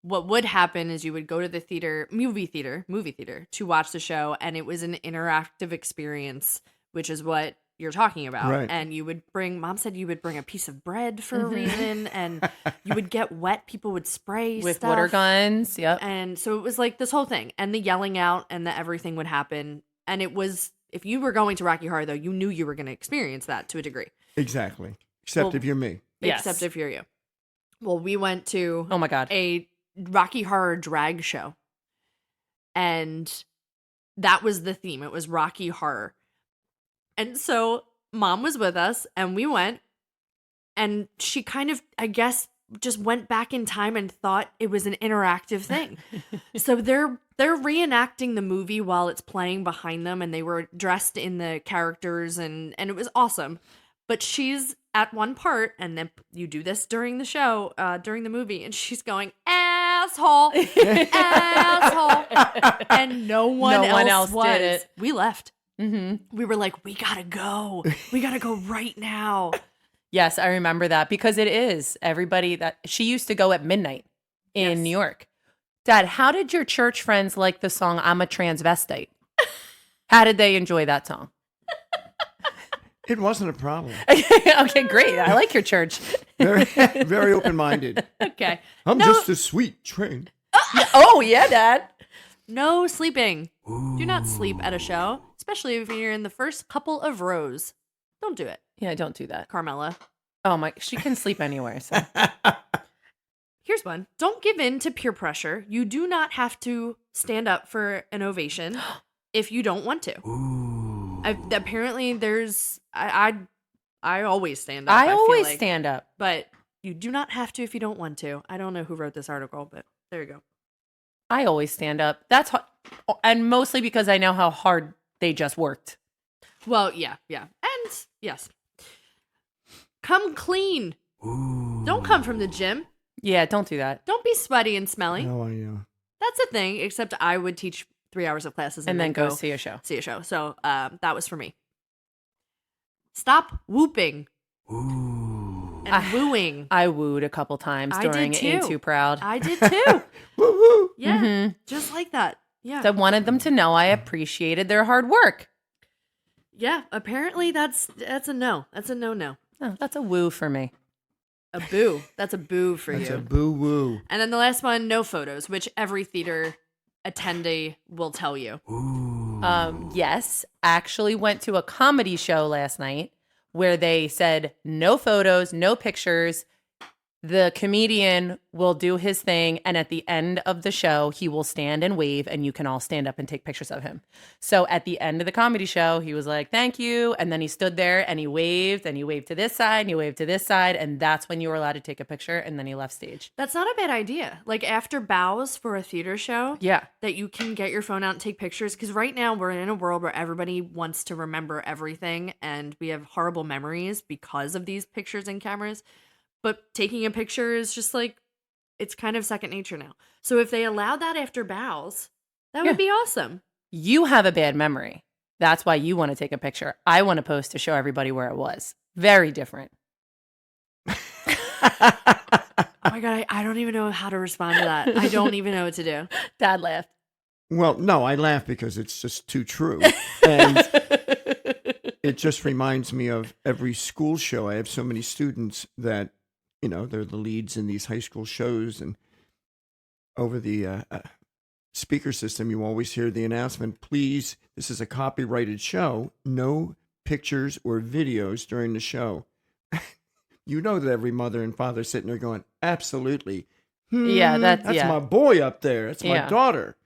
[SPEAKER 1] what would happen is you would go to the movie theater to watch the show, and it was an interactive experience, which is what you're talking about.
[SPEAKER 3] Right.
[SPEAKER 1] And Mom said you would bring a piece of bread for a reason, and you would get wet. People would spray
[SPEAKER 2] With
[SPEAKER 1] stuff.
[SPEAKER 2] water guns, yep.
[SPEAKER 1] And so it was like this whole thing, and the yelling out and the everything would happen. And it was, if you were going to Rocky Horror, though, you knew you were going to experience that to a degree.
[SPEAKER 3] Exactly. Except
[SPEAKER 1] Well,
[SPEAKER 3] if you're me.
[SPEAKER 2] Yes.
[SPEAKER 1] Except if you're you. Well, we went to
[SPEAKER 2] Oh my God.
[SPEAKER 1] a Rocky Horror drag show. And that was the theme. It was Rocky Horror. And so Mom was with us, and we went, and she kind of, I guess, just went back in time and thought it was an interactive thing. So they're reenacting the movie while it's playing behind them, and they were dressed in the characters, and it was awesome. But she's at one part, and then you do this during the show, during the movie, and she's going, asshole, asshole. And no one else was.
[SPEAKER 2] did it.
[SPEAKER 1] We left.
[SPEAKER 2] Mm-hmm.
[SPEAKER 1] We were like, we gotta go. We gotta go right now.
[SPEAKER 2] Yes, I remember that because it is everybody that she used to go at midnight in
[SPEAKER 1] Yes.
[SPEAKER 2] New York. Dad, how did your church friends like the song I'm a Transvestite? How did they enjoy that song?
[SPEAKER 3] It wasn't a problem.
[SPEAKER 2] Okay, great. I like your church.
[SPEAKER 3] Very, very open-minded.
[SPEAKER 1] Okay.
[SPEAKER 3] I'm
[SPEAKER 1] No.
[SPEAKER 3] just a sweet train.
[SPEAKER 2] Oh, yeah, Dad.
[SPEAKER 1] No sleeping. Do not sleep at a show, especially if you're in the first couple of rows. Don't do it,
[SPEAKER 2] Yeah, don't do that.
[SPEAKER 1] Carmela.
[SPEAKER 2] Oh, my. She can sleep anywhere. So.
[SPEAKER 1] Here's one. Don't give in to peer pressure. You do not have to stand up for an ovation if you don't want to. Apparently, there's I always stand up.
[SPEAKER 2] I
[SPEAKER 1] feel
[SPEAKER 2] always
[SPEAKER 1] like,
[SPEAKER 2] stand up.
[SPEAKER 1] but you do not have to if you don't want to. I don't know who wrote this article, but there you go.
[SPEAKER 2] I always stand up. That's and mostly because I know how hard they just worked.
[SPEAKER 1] Well, yeah, and yes, come clean. Don't come from the gym.
[SPEAKER 2] Yeah, don't do that.
[SPEAKER 1] Don't be sweaty and smelly.
[SPEAKER 3] Oh, I know.
[SPEAKER 1] That's a thing. Except I would teach 3 hours of classes
[SPEAKER 2] And then go see a show.
[SPEAKER 1] see a show. So that was for me. Stop whooping and wooing.
[SPEAKER 2] I wooed a couple times
[SPEAKER 1] I did
[SPEAKER 2] during
[SPEAKER 1] too.
[SPEAKER 2] Ain't Too Proud.
[SPEAKER 1] I did too.
[SPEAKER 3] Woo woo.
[SPEAKER 1] Yeah,
[SPEAKER 2] Mhm.
[SPEAKER 1] just like that. Yeah,
[SPEAKER 2] I wanted them to know I appreciated their hard work.
[SPEAKER 1] yeah. Apparently, that's a no. That's a no.
[SPEAKER 2] Oh, that's a woo for me.
[SPEAKER 1] A boo. That's a boo for
[SPEAKER 3] That's
[SPEAKER 1] you.
[SPEAKER 3] a boo woo.
[SPEAKER 1] And then the last one, no photos, which every theater attendee will tell you.
[SPEAKER 2] Yes, actually went to a comedy show last night where they said no photos, no pictures. The comedian will do his thing, and at the end of the show, he will stand and wave, and you can all stand up and take pictures of him. So at the end of the comedy show, he was like, "Thank you," and then he stood there and he waved to this side, and he waved to this side, and that's when you were allowed to take a picture, and then he left stage.
[SPEAKER 1] That's not a bad idea. Like after bows for a theater show,
[SPEAKER 2] Yeah.
[SPEAKER 1] that you can get your phone out and take pictures. Because right now we're in a world where everybody wants to remember everything, and we have horrible memories because of these pictures and cameras. But taking a picture is just like, it's kind of second nature now. So if they allow that after bows, that would be awesome.
[SPEAKER 2] You have a bad memory. That's why you want to take a picture. I want to post to show everybody where it was. Very different.
[SPEAKER 1] Oh my God, I don't even know how to respond to that. I don't even know what to do.
[SPEAKER 2] Dad laughed.
[SPEAKER 3] Well, no, I laugh because it's just too true. And it just reminds me of every school show. I have so many students that, you know, they're the leads in these high school shows. And over the speaker system, you always hear the announcement, please, this is a copyrighted show. No pictures or videos during the show. You know that every mother and father sitting there going, absolutely.
[SPEAKER 2] Yeah, that's
[SPEAKER 3] my boy up there. That's my
[SPEAKER 2] Yeah.
[SPEAKER 3] daughter.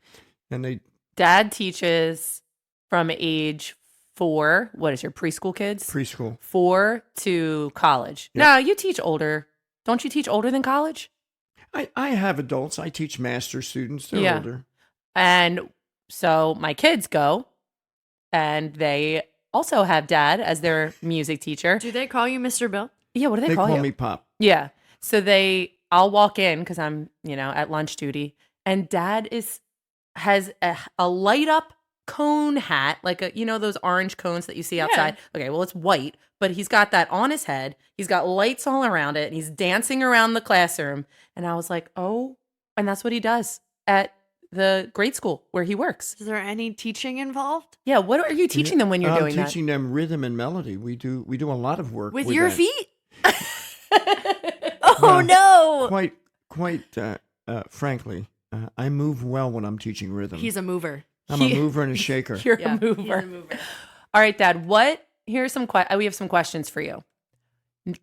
[SPEAKER 3] And they
[SPEAKER 2] Dad teaches from age 4. What is your preschool kids?
[SPEAKER 3] preschool.
[SPEAKER 2] 4 to college.
[SPEAKER 3] Yeah.
[SPEAKER 2] No, you teach older. Don't you teach older than college?
[SPEAKER 3] I have adults. I teach master students. They're
[SPEAKER 2] Yeah.
[SPEAKER 3] older.
[SPEAKER 2] And so my kids go, and they also have Dad as their music teacher.
[SPEAKER 1] Do they call you Mr. Bill?
[SPEAKER 2] Yeah, what do
[SPEAKER 3] They
[SPEAKER 2] they
[SPEAKER 3] call
[SPEAKER 2] call you?
[SPEAKER 3] me Pop.
[SPEAKER 2] Yeah. So I'll walk in because I'm, at lunch duty, and Dad has a light up cone hat, like those orange cones that you see outside. Okay, well, it's white, but he's got that on his head. He's got lights all around it, and he's dancing around the classroom. And I was like, oh, and that's what he does at the grade school where he works.
[SPEAKER 1] Is there any teaching involved?
[SPEAKER 2] Yeah, what are you teaching them when you're doing
[SPEAKER 3] I'm teaching them rhythm and melody. We do a lot of work
[SPEAKER 1] With your
[SPEAKER 3] that.
[SPEAKER 1] feet?
[SPEAKER 2] that?
[SPEAKER 1] Oh,
[SPEAKER 3] Well,
[SPEAKER 1] no.
[SPEAKER 3] Quite frankly, I move well when I'm teaching rhythm.
[SPEAKER 1] He's a mover.
[SPEAKER 3] I'm a mover and a shaker.
[SPEAKER 2] You're
[SPEAKER 1] Yeah,
[SPEAKER 2] a mover.
[SPEAKER 1] he's a mover.
[SPEAKER 2] All right, Dad, here's some we have some questions for you.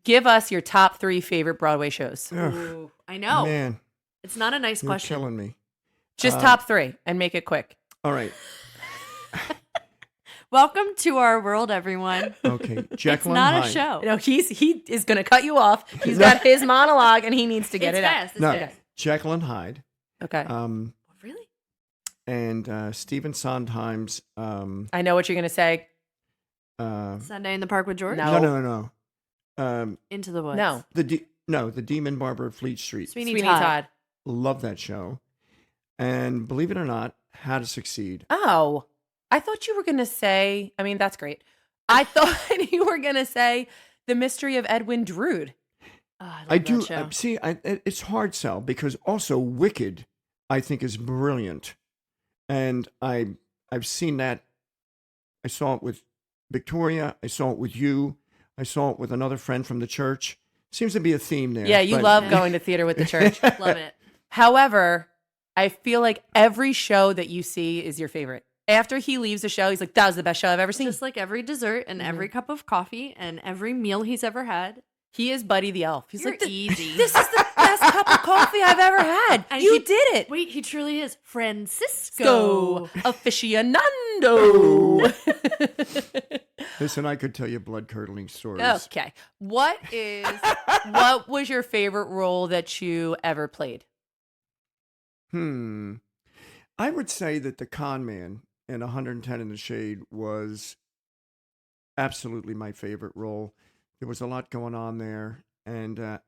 [SPEAKER 2] Give us your top 3 favorite Broadway shows.
[SPEAKER 3] Ugh,
[SPEAKER 1] Ooh, I know.
[SPEAKER 3] man,
[SPEAKER 1] It's not a nice
[SPEAKER 3] you're
[SPEAKER 1] question.
[SPEAKER 3] killing me.
[SPEAKER 2] Just top 3 and make it quick.
[SPEAKER 3] All right.
[SPEAKER 1] Welcome to our world, everyone.
[SPEAKER 3] Okay,
[SPEAKER 1] It's
[SPEAKER 3] Jekyll
[SPEAKER 1] not
[SPEAKER 3] and
[SPEAKER 1] a
[SPEAKER 3] Hyde.
[SPEAKER 1] show.
[SPEAKER 2] No, he is going to cut you off. He's got his monologue and he needs to get
[SPEAKER 1] It's
[SPEAKER 2] it
[SPEAKER 1] fast.
[SPEAKER 2] out.
[SPEAKER 1] It's
[SPEAKER 3] No,
[SPEAKER 1] fast.
[SPEAKER 3] Jekyll and Hyde.
[SPEAKER 2] Okay.
[SPEAKER 1] Really?
[SPEAKER 3] And Stephen Sondheim's.
[SPEAKER 2] I know what you're going to say.
[SPEAKER 1] Sunday in the Park with George?
[SPEAKER 2] No.
[SPEAKER 3] No.
[SPEAKER 1] Into the Woods.
[SPEAKER 2] No.
[SPEAKER 3] The Demon Barber of Fleet Street.
[SPEAKER 1] Sweeney Todd.
[SPEAKER 3] Love that show. And believe it or not, How to Succeed.
[SPEAKER 2] Oh, I thought you were going to say, I mean, that's great. I thought you were going to say The Mystery of Edwin Drood.
[SPEAKER 1] Oh, I love
[SPEAKER 3] I
[SPEAKER 1] that
[SPEAKER 3] do
[SPEAKER 1] show.
[SPEAKER 3] see. It's hard sell because also Wicked, I think, is brilliant, and I've seen that. I saw it with Victoria. I saw it with you. I saw it with another friend from the church. Seems to be a theme there.
[SPEAKER 2] Yeah, you
[SPEAKER 3] but-
[SPEAKER 2] love going to theater with the church.
[SPEAKER 1] Love it.
[SPEAKER 2] However, I feel like every show that you see is your favorite. After he leaves the show, he's like, that was the best show I've ever seen.
[SPEAKER 1] Just like every dessert and every cup of coffee and every meal he's ever had.
[SPEAKER 2] He is Buddy the Elf. He's
[SPEAKER 1] You're
[SPEAKER 2] like,
[SPEAKER 1] easy.
[SPEAKER 2] This is the best cup of coffee I've ever had.
[SPEAKER 1] And
[SPEAKER 2] You
[SPEAKER 1] he-
[SPEAKER 2] did it.
[SPEAKER 1] Wait, he truly is.
[SPEAKER 2] Go
[SPEAKER 1] Francisco.
[SPEAKER 2] aficionado.
[SPEAKER 3] Listen, I could tell you blood-curdling stories.
[SPEAKER 2] Okay. What was your favorite role that you ever played?
[SPEAKER 3] I would say that the con man in 110 in the Shade was absolutely my favorite role. There was a lot going on there. And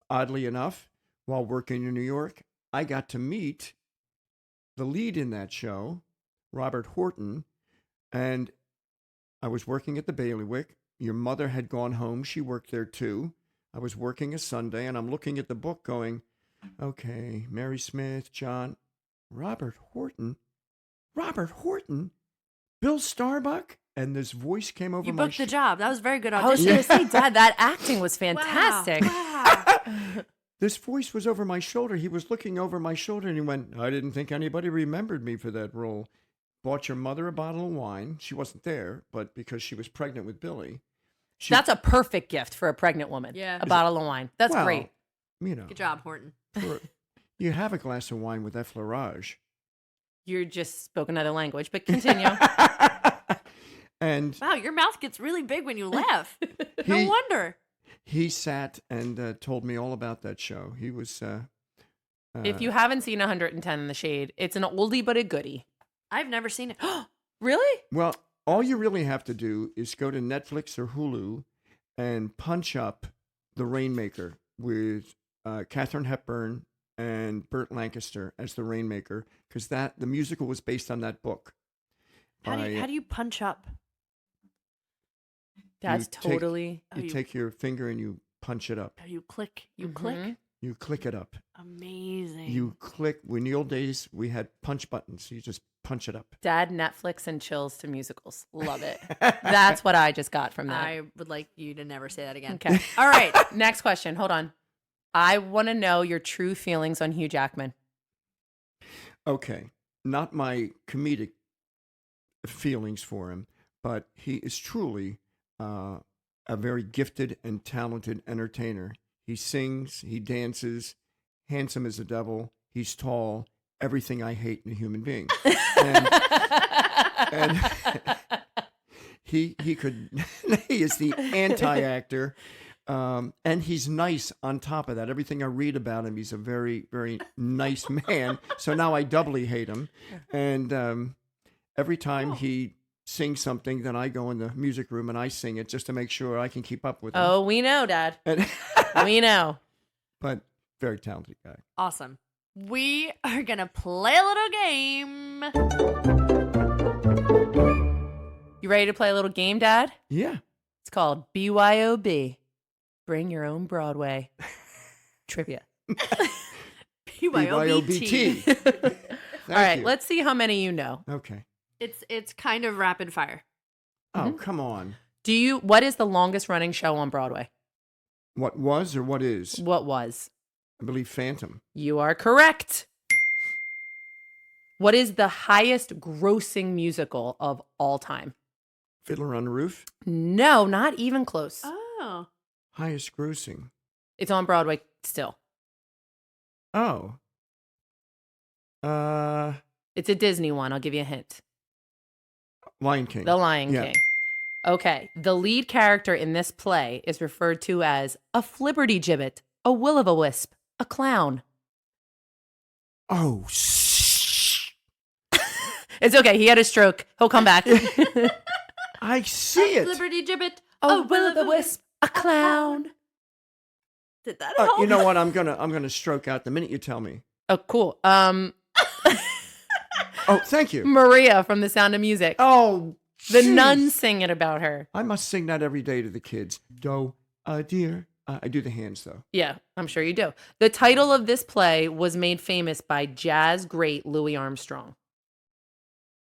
[SPEAKER 3] oddly enough, while working in New York, I got to meet the lead in that show, Robert Horton. And I was working at the Bailiwick. Your mother had gone home. She worked there too. I was working a Sunday, and I'm looking at the book going, okay, Mary Smith, John, Robert Horton, Bill Starbuck, and this voice came over
[SPEAKER 1] You
[SPEAKER 3] my
[SPEAKER 1] booked the job. That was a very good
[SPEAKER 2] I was
[SPEAKER 1] audition.
[SPEAKER 2] going to say, Dad, that acting was fantastic.
[SPEAKER 1] Wow.
[SPEAKER 3] This voice was over my shoulder. He was looking over my shoulder, and he went, I didn't think anybody remembered me for that role. Bought your mother a bottle of wine. She wasn't there, but because she was pregnant with Billy.
[SPEAKER 2] That's a perfect gift for a pregnant woman.
[SPEAKER 1] Yeah.
[SPEAKER 2] A bottle of wine. That's
[SPEAKER 3] Well,
[SPEAKER 2] great.
[SPEAKER 3] You know,
[SPEAKER 1] Good job, Horton.
[SPEAKER 3] you have a glass of wine with effleurage.
[SPEAKER 2] You're just spoke another language, but continue.
[SPEAKER 3] And
[SPEAKER 1] Wow, your mouth gets really big when you laugh. No
[SPEAKER 3] He-
[SPEAKER 1] wonder.
[SPEAKER 3] he sat and told me all about that show. He was.
[SPEAKER 2] If you haven't seen 110 in the Shade, it's an oldie but a goodie.
[SPEAKER 1] I've never seen it.
[SPEAKER 2] Really?
[SPEAKER 3] Well, all you really have to do is go to Netflix or Hulu and punch up The Rainmaker with Katharine Hepburn and Burt Lancaster as the Rainmaker, because the musical was based on that book.
[SPEAKER 1] How do you punch up?
[SPEAKER 2] That's
[SPEAKER 3] take-
[SPEAKER 2] totally.
[SPEAKER 3] You take your finger and you punch it up.
[SPEAKER 1] How you click? You
[SPEAKER 2] Mhm.
[SPEAKER 1] click?
[SPEAKER 3] You click it up.
[SPEAKER 1] Amazing.
[SPEAKER 3] You click. In the old days, we had punch buttons. You just punch it up.
[SPEAKER 2] Dad, Netflix and chills to musicals. Love it. That's what I just got from that.
[SPEAKER 1] I would like you to never say that again.
[SPEAKER 2] Okay.
[SPEAKER 1] All right.
[SPEAKER 2] Next question. Hold on. I want to know your true feelings on Hugh Jackman.
[SPEAKER 3] Okay, not my comedic feelings for him, but he is truly a very gifted and talented entertainer. He sings, he dances, handsome as a devil. He's tall, everything I hate in a human being. And he could he is the anti-actor. And he's nice on top of that. Everything I read about him, he's a very, very nice man. So now I doubly hate him. And every time he sings something, then I go in the music room and I sing it just to make sure I can keep up with him.
[SPEAKER 2] Oh, we know, Dad.
[SPEAKER 3] And-
[SPEAKER 2] We know.
[SPEAKER 3] but very talented guy.
[SPEAKER 1] Awesome. We are going to play a little game.
[SPEAKER 2] You ready to play a little game, Dad?
[SPEAKER 3] Yeah.
[SPEAKER 2] It's called BYOB. Bring your own Broadway. Trivia.
[SPEAKER 1] BYOBT.
[SPEAKER 3] Thank
[SPEAKER 2] All right,
[SPEAKER 3] you.
[SPEAKER 2] let's see how many you know.
[SPEAKER 3] Okay.
[SPEAKER 1] It's kind of rapid fire.
[SPEAKER 3] Oh, come on.
[SPEAKER 2] What is the longest running show on Broadway?
[SPEAKER 3] What was or what is?
[SPEAKER 2] What was?
[SPEAKER 3] I believe Phantom.
[SPEAKER 2] You are correct. What is the highest grossing musical of all time?
[SPEAKER 3] Fiddler on the Roof.
[SPEAKER 2] No, not even close.
[SPEAKER 1] Oh.
[SPEAKER 3] Highest grossing.
[SPEAKER 2] It's on Broadway still.
[SPEAKER 3] Oh.
[SPEAKER 2] It's a Disney one. I'll give you a hint.
[SPEAKER 3] Lion King.
[SPEAKER 2] The Lion
[SPEAKER 3] Yeah.
[SPEAKER 2] King. Okay. The lead character in this play is referred to as a flibberty-gibbet, a will-o'-the-wisp, a clown.
[SPEAKER 3] Oh,
[SPEAKER 2] It's okay. He had a stroke. He'll come back.
[SPEAKER 3] I see it.
[SPEAKER 1] Liberty gibbet.
[SPEAKER 2] A will-o'-the-wisp, a clown.
[SPEAKER 1] Did that help?
[SPEAKER 3] You know what? I'm gonna stroke out the minute you tell me.
[SPEAKER 2] Oh, cool.
[SPEAKER 3] Oh, thank you.
[SPEAKER 2] Maria from The Sound of Music.
[SPEAKER 3] Oh,
[SPEAKER 2] The
[SPEAKER 3] jeez.
[SPEAKER 2] nuns sing it about her.
[SPEAKER 3] I must sing that every day to the kids. Do, dear. I do the hands though.
[SPEAKER 2] Yeah, I'm sure you do. The title of this play was made famous by jazz great Louis Armstrong.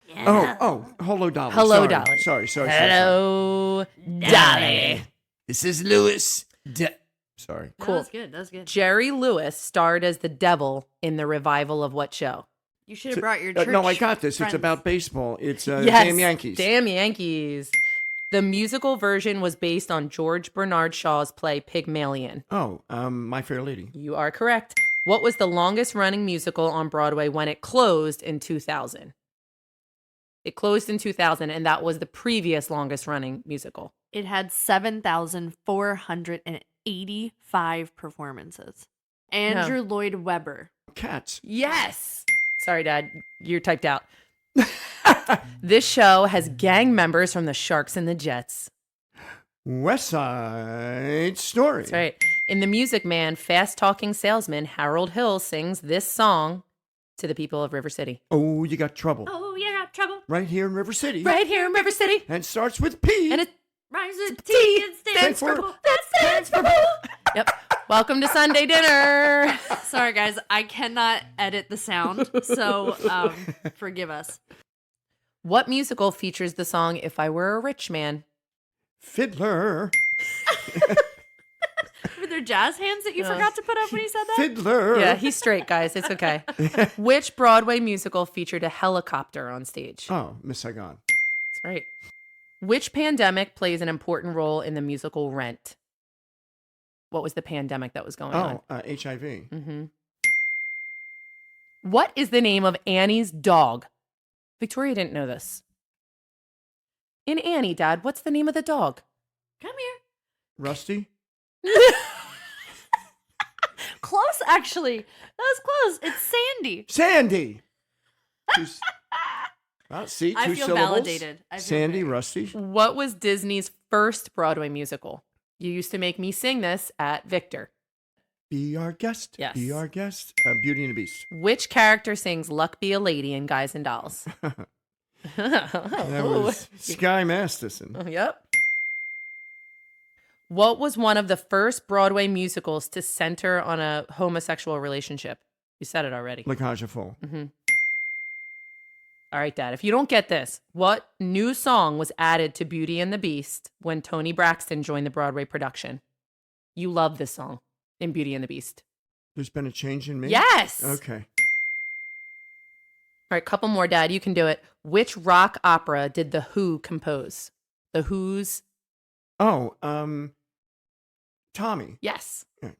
[SPEAKER 1] Yeah.
[SPEAKER 3] Oh, hello, Dolly.
[SPEAKER 2] Hello,
[SPEAKER 3] Sorry.
[SPEAKER 2] Dolly.
[SPEAKER 3] Sorry.
[SPEAKER 2] Hello, Dolly.
[SPEAKER 3] This is Louis. Sorry.
[SPEAKER 1] No,
[SPEAKER 2] Cool.
[SPEAKER 1] That's good. That's good.
[SPEAKER 2] Jerry Lewis starred as the devil in the revival of what show?
[SPEAKER 1] You should have brought your church.
[SPEAKER 3] No, I got this.
[SPEAKER 1] friends.
[SPEAKER 3] It's about baseball. It's
[SPEAKER 2] Yes,
[SPEAKER 3] Damn Yankees.
[SPEAKER 2] Damn Yankees. The musical version was based on George Bernard Shaw's play Pygmalion.
[SPEAKER 3] Oh, My Fair Lady.
[SPEAKER 2] You are correct. What was the longest running musical on Broadway when it closed in 2000? It closed in 2000, and that was the previous longest running musical.
[SPEAKER 1] It had 7,485 performances. Andrew Lloyd Webber.
[SPEAKER 3] Cats.
[SPEAKER 2] Yes. Sorry, Dad. You're typed out. This show has gang members from the Sharks and the Jets.
[SPEAKER 3] West Side Story.
[SPEAKER 2] That's right. In The Music Man, fast-talking salesman Harold Hill sings this song to the people of River City.
[SPEAKER 3] Oh, you got trouble.
[SPEAKER 1] Oh, you got trouble.
[SPEAKER 3] Right here in River City.
[SPEAKER 2] Right here in River City.
[SPEAKER 3] And starts with P.
[SPEAKER 2] And it
[SPEAKER 1] Rhymes with
[SPEAKER 2] T
[SPEAKER 1] T and stands
[SPEAKER 3] for-
[SPEAKER 1] for bull.
[SPEAKER 2] that stands for bull. Yep. Welcome to Sunday dinner.
[SPEAKER 1] Sorry, guys. I cannot edit the sound, so forgive us.
[SPEAKER 2] What musical features the song If I Were a Rich Man?
[SPEAKER 3] Fiddler.
[SPEAKER 1] Were there jazz hands that you forgot to put up when you said that?
[SPEAKER 3] Fiddler.
[SPEAKER 2] Yeah, he's straight, guys. It's okay. Which Broadway musical featured a helicopter on stage?
[SPEAKER 3] Oh, Miss Saigon.
[SPEAKER 2] That's right. Which pandemic plays an important role in the musical Rent? What was the pandemic that was going on?
[SPEAKER 3] HIV.
[SPEAKER 2] Mm-hmm. What is the name of Annie's dog? Victoria didn't know this. In Annie, Dad, what's the name of the dog?
[SPEAKER 1] Come here.
[SPEAKER 3] Rusty.
[SPEAKER 1] Close, actually. That was close. It's Sandy.
[SPEAKER 3] Sandy. See,
[SPEAKER 1] I
[SPEAKER 3] two
[SPEAKER 1] feel
[SPEAKER 3] syllables.
[SPEAKER 1] validated. I feel
[SPEAKER 3] Sandy,
[SPEAKER 1] very-
[SPEAKER 3] Rusty.
[SPEAKER 2] What was Disney's first Broadway musical? You used to make me sing this at Victor.
[SPEAKER 3] Be our guest.
[SPEAKER 2] Yes.
[SPEAKER 3] Be our guest. Beauty and the Beast.
[SPEAKER 2] Which character sings Luck Be a Lady in Guys and Dolls?
[SPEAKER 3] That was Sky Masterson.
[SPEAKER 2] Yep. What was one of the first Broadway musicals to center on a homosexual relationship? You said it already.
[SPEAKER 3] La Cage aux Folles.
[SPEAKER 2] Mm-hmm. All right, Dad. If you don't get this, what new song was added to Beauty and the Beast when Toni Braxton joined the Broadway production? You love this song in Beauty and the Beast.
[SPEAKER 3] There's been a change in me?
[SPEAKER 2] Yes.
[SPEAKER 3] Okay.
[SPEAKER 2] All right, couple more, Dad. You can do it. Which rock opera did The Who compose? The Who's.
[SPEAKER 3] Oh, Tommy.
[SPEAKER 2] Yes.
[SPEAKER 3] Yeah.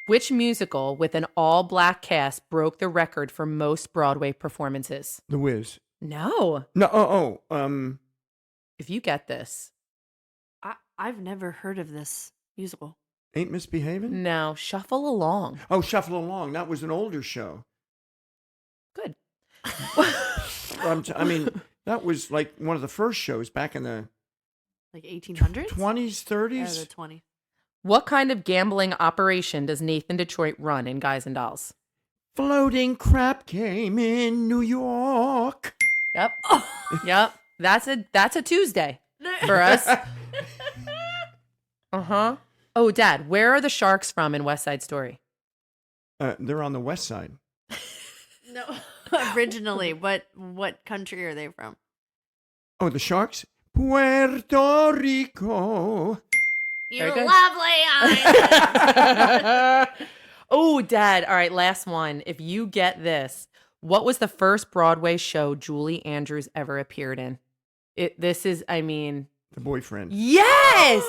[SPEAKER 2] Which musical with an all-black cast broke the record for most Broadway performances?
[SPEAKER 3] The Wiz.
[SPEAKER 2] No.
[SPEAKER 3] No,
[SPEAKER 2] If you get this.
[SPEAKER 1] I've never heard of this musical.
[SPEAKER 3] Ain't Misbehaving?
[SPEAKER 2] No. Shuffle Along.
[SPEAKER 3] Oh, Shuffle Along. That was an older show.
[SPEAKER 2] Good.
[SPEAKER 3] I mean, that was like one of the first shows back in the
[SPEAKER 1] Like 1800s?
[SPEAKER 3] 20s, 30s.
[SPEAKER 1] the 20s.
[SPEAKER 2] What kind of gambling operation does Nathan Detroit run in Guys and Dolls?
[SPEAKER 3] Floating crap game in New York.
[SPEAKER 2] Yep. Yep. That's a Tuesday for us. Uh-huh. Oh, Dad, where are the Sharks from in West Side Story?
[SPEAKER 3] They're on the west side.
[SPEAKER 1] No. Originally, what country are they from?
[SPEAKER 3] Oh, the Sharks? Puerto Rico.
[SPEAKER 1] You
[SPEAKER 2] Very good.
[SPEAKER 1] lovely island.
[SPEAKER 2] Oh, Dad. All right, last one. If you get this, what was the first Broadway show Julie Andrews ever appeared in?
[SPEAKER 3] The boyfriend.
[SPEAKER 2] Yes!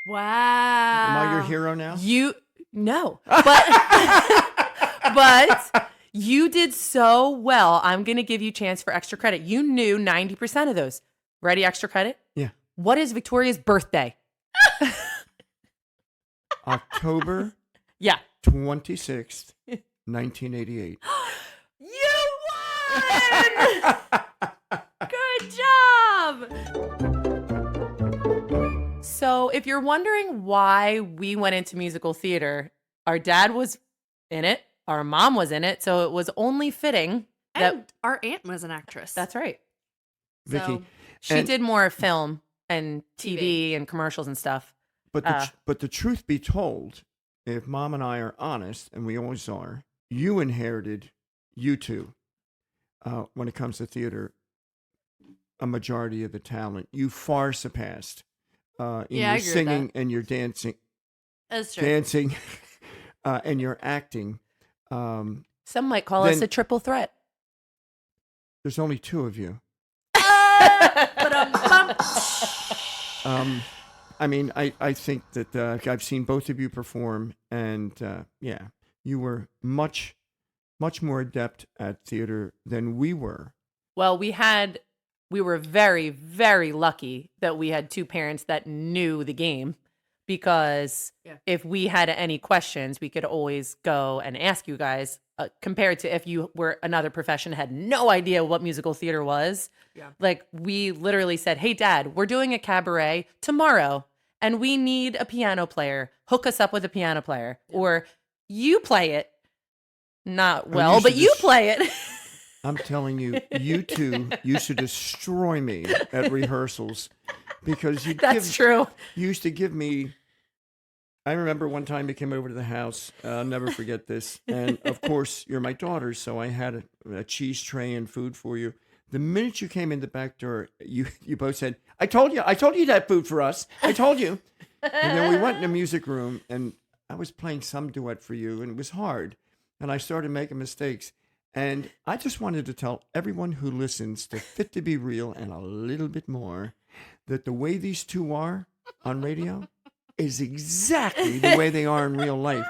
[SPEAKER 1] Wow.
[SPEAKER 3] Am I your hero now?
[SPEAKER 2] No. But You did so well. I'm going to give you a chance for extra credit. You knew 90% of those. Ready, extra credit?
[SPEAKER 3] Yeah.
[SPEAKER 2] What is Victoria's birthday?
[SPEAKER 3] October
[SPEAKER 2] Yeah.
[SPEAKER 3] 26th, 1988.
[SPEAKER 1] You won! Good job!
[SPEAKER 2] So if you're wondering why we went into musical theater, our dad was in it. Our mom was in it. So it was only fitting that.
[SPEAKER 1] And our aunt was an actress.
[SPEAKER 2] That's right.
[SPEAKER 3] Vicky,
[SPEAKER 1] So,
[SPEAKER 2] She
[SPEAKER 3] And-
[SPEAKER 2] did more film and TV and commercials and stuff.
[SPEAKER 3] but the truth be told, if Mom and I are honest, and we always are, you inherited, you two, when it comes to theater, a majority of the talent. You far surpassed in
[SPEAKER 1] Yeah, I
[SPEAKER 3] your
[SPEAKER 1] agree with
[SPEAKER 3] singing and your dancing,
[SPEAKER 1] that's true.
[SPEAKER 3] and your acting.
[SPEAKER 2] Some might call us
[SPEAKER 3] Then-
[SPEAKER 2] a triple threat.
[SPEAKER 3] There's only two of you. I mean, I think that I've seen both of you perform, and yeah, you were much more adept at theater than we were.
[SPEAKER 2] Well, we were very, very lucky that we had two parents that knew the game, because if we had any questions, we could always go and ask you guys, compared to if you were another profession, had no idea what musical theater was.
[SPEAKER 1] Yeah.
[SPEAKER 2] Like, we literally said, hey, Dad, we're doing a cabaret tomorrow and we need a piano player. Hook us up with a piano player. Or you play it. Not well,
[SPEAKER 3] you
[SPEAKER 2] but
[SPEAKER 3] should
[SPEAKER 2] you
[SPEAKER 3] just-
[SPEAKER 2] play it.
[SPEAKER 3] I'm telling you, you two used to destroy me at rehearsals because
[SPEAKER 2] That's true.
[SPEAKER 3] You used to give me. I remember one time you came over to the house. I'll never forget this. And of course, you're my daughter, so I had a cheese tray and food for you. The minute you came in the back door, you both said, I told you that food for us. I told you. And then we went in the music room, and I was playing some duet for you, and it was hard. And I started making mistakes. And I just wanted to tell everyone who listens to Fit to Be Real and a little bit more that the way these two are on radio is exactly the way they are in real life.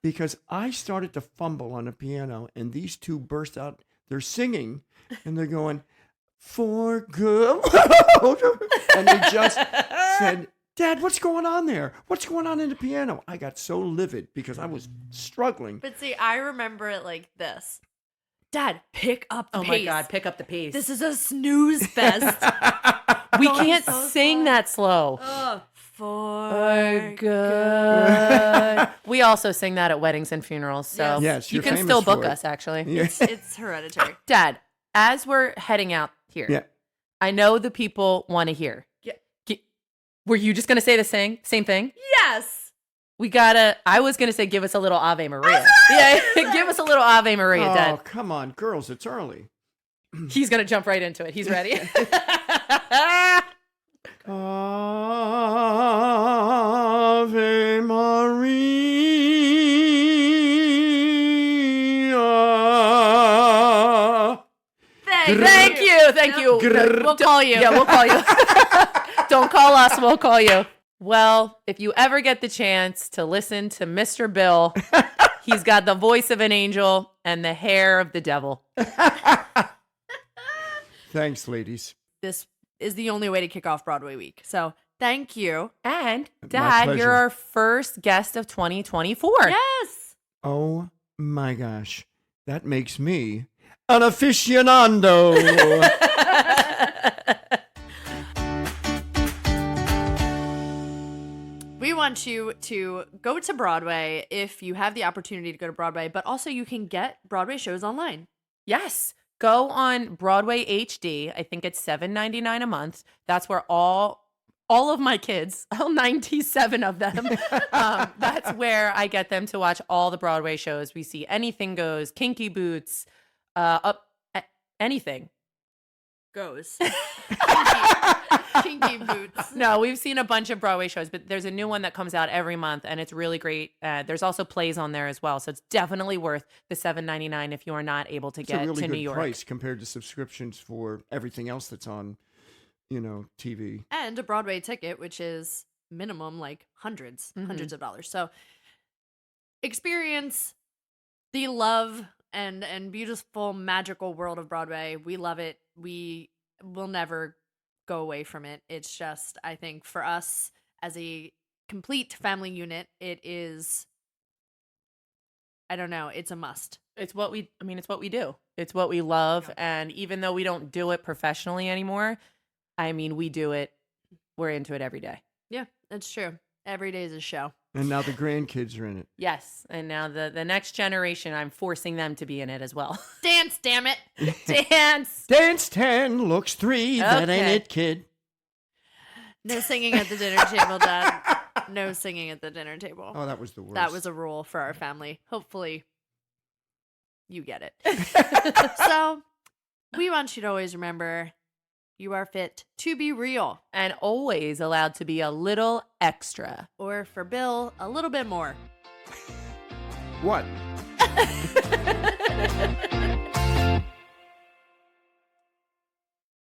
[SPEAKER 3] Because I started to fumble on the piano, and these two burst out. They're singing, and they're going, for good. And they just said, Dad, what's going on there? What's going on in the piano? I got so livid because I was struggling.
[SPEAKER 1] But see, I remember it like this. Dad, pick up the
[SPEAKER 2] Oh
[SPEAKER 1] pace.
[SPEAKER 2] my God, pick up the pace.
[SPEAKER 1] This is a snooze fest.
[SPEAKER 2] we
[SPEAKER 1] going
[SPEAKER 2] can't
[SPEAKER 1] so
[SPEAKER 2] sing
[SPEAKER 1] slow.
[SPEAKER 2] that slow.
[SPEAKER 1] Oh, for
[SPEAKER 2] Oh, good. We also sing that at weddings and funerals, so
[SPEAKER 3] Yes,
[SPEAKER 2] you
[SPEAKER 3] you're
[SPEAKER 2] can
[SPEAKER 3] famous
[SPEAKER 2] still book
[SPEAKER 3] for it.
[SPEAKER 2] us, actually.
[SPEAKER 3] Yeah.
[SPEAKER 1] It's hereditary.
[SPEAKER 2] Dad, as we're heading out here,
[SPEAKER 3] Yeah.
[SPEAKER 2] I know the people want to hear.
[SPEAKER 1] Yeah.
[SPEAKER 2] Were you just going to say the same thing?
[SPEAKER 1] Yes.
[SPEAKER 2] I was going to say, give us a little Ave Maria. Yeah, give us a little Ave Maria,
[SPEAKER 3] Oh,
[SPEAKER 2] Dad.
[SPEAKER 3] come on, girls, it's early.
[SPEAKER 2] He's going to jump right into it. He's ready.
[SPEAKER 3] Ave Maria.
[SPEAKER 2] Thank you.
[SPEAKER 3] Grrr.
[SPEAKER 1] We'll call you.
[SPEAKER 2] Yeah, we'll call you. Don't call us, we'll call you. Well, if you ever get the chance to listen to Mr. Bill, he's got the voice of an angel and the hair of the devil.
[SPEAKER 3] Thanks, ladies.
[SPEAKER 1] This is the only way to kick off Broadway week. So thank you.
[SPEAKER 2] And
[SPEAKER 3] My
[SPEAKER 2] Dad,
[SPEAKER 3] pleasure.
[SPEAKER 2] you're our first guest of 2024.
[SPEAKER 1] Yes.
[SPEAKER 3] Oh my gosh, that makes me an aficionado.
[SPEAKER 1] We want you to go to Broadway if you have the opportunity to go to Broadway, but also you can get Broadway shows online.
[SPEAKER 2] Yes. Go on Broadway HD. I think it's $7.99 a month. That's where all of my kids, all 97 of them, that's where I get them to watch all the Broadway shows. We see Anything Goes, Kinky Boots, anything.
[SPEAKER 1] Goes. Kinky boots.
[SPEAKER 2] No, we've seen a bunch of Broadway shows, but there's a new one that comes out every month, and it's really great. There's also plays on there as well, so it's definitely worth the $7.99 if you are not able to
[SPEAKER 3] It's
[SPEAKER 2] get
[SPEAKER 3] a really
[SPEAKER 2] to New
[SPEAKER 3] good
[SPEAKER 2] York.
[SPEAKER 3] price compared to subscriptions for everything else that's on, TV.
[SPEAKER 1] And a Broadway ticket, which is minimum like hundreds of dollars. So experience the love And beautiful, magical world of Broadway. We love it. We will never go away from it. It's just, I think, for us as a complete family unit, it is, I don't know, it's a must.
[SPEAKER 2] It's what we do. It's what we love.
[SPEAKER 1] Yeah.
[SPEAKER 2] And even though we don't do it professionally anymore, I mean, we do it. We're into it every day.
[SPEAKER 1] Yeah, that's true. Every day is a show.
[SPEAKER 3] And now the grandkids are in it.
[SPEAKER 2] Yes. And now the next generation, I'm forcing them to be in it as well.
[SPEAKER 1] Dance, damn it.
[SPEAKER 2] Dance.
[SPEAKER 3] Dance 10, looks 3. That ain't
[SPEAKER 2] Okay.
[SPEAKER 3] it, kid.
[SPEAKER 1] No singing at the dinner table, Dad. No singing at the dinner table.
[SPEAKER 3] Oh, that was the worst.
[SPEAKER 1] That was a rule for our family. Hopefully, you get it. So, we want you to always remember you are fit to be real.
[SPEAKER 2] And always allowed to be a little extra.
[SPEAKER 1] Or for Bill, a little bit more.
[SPEAKER 3] What?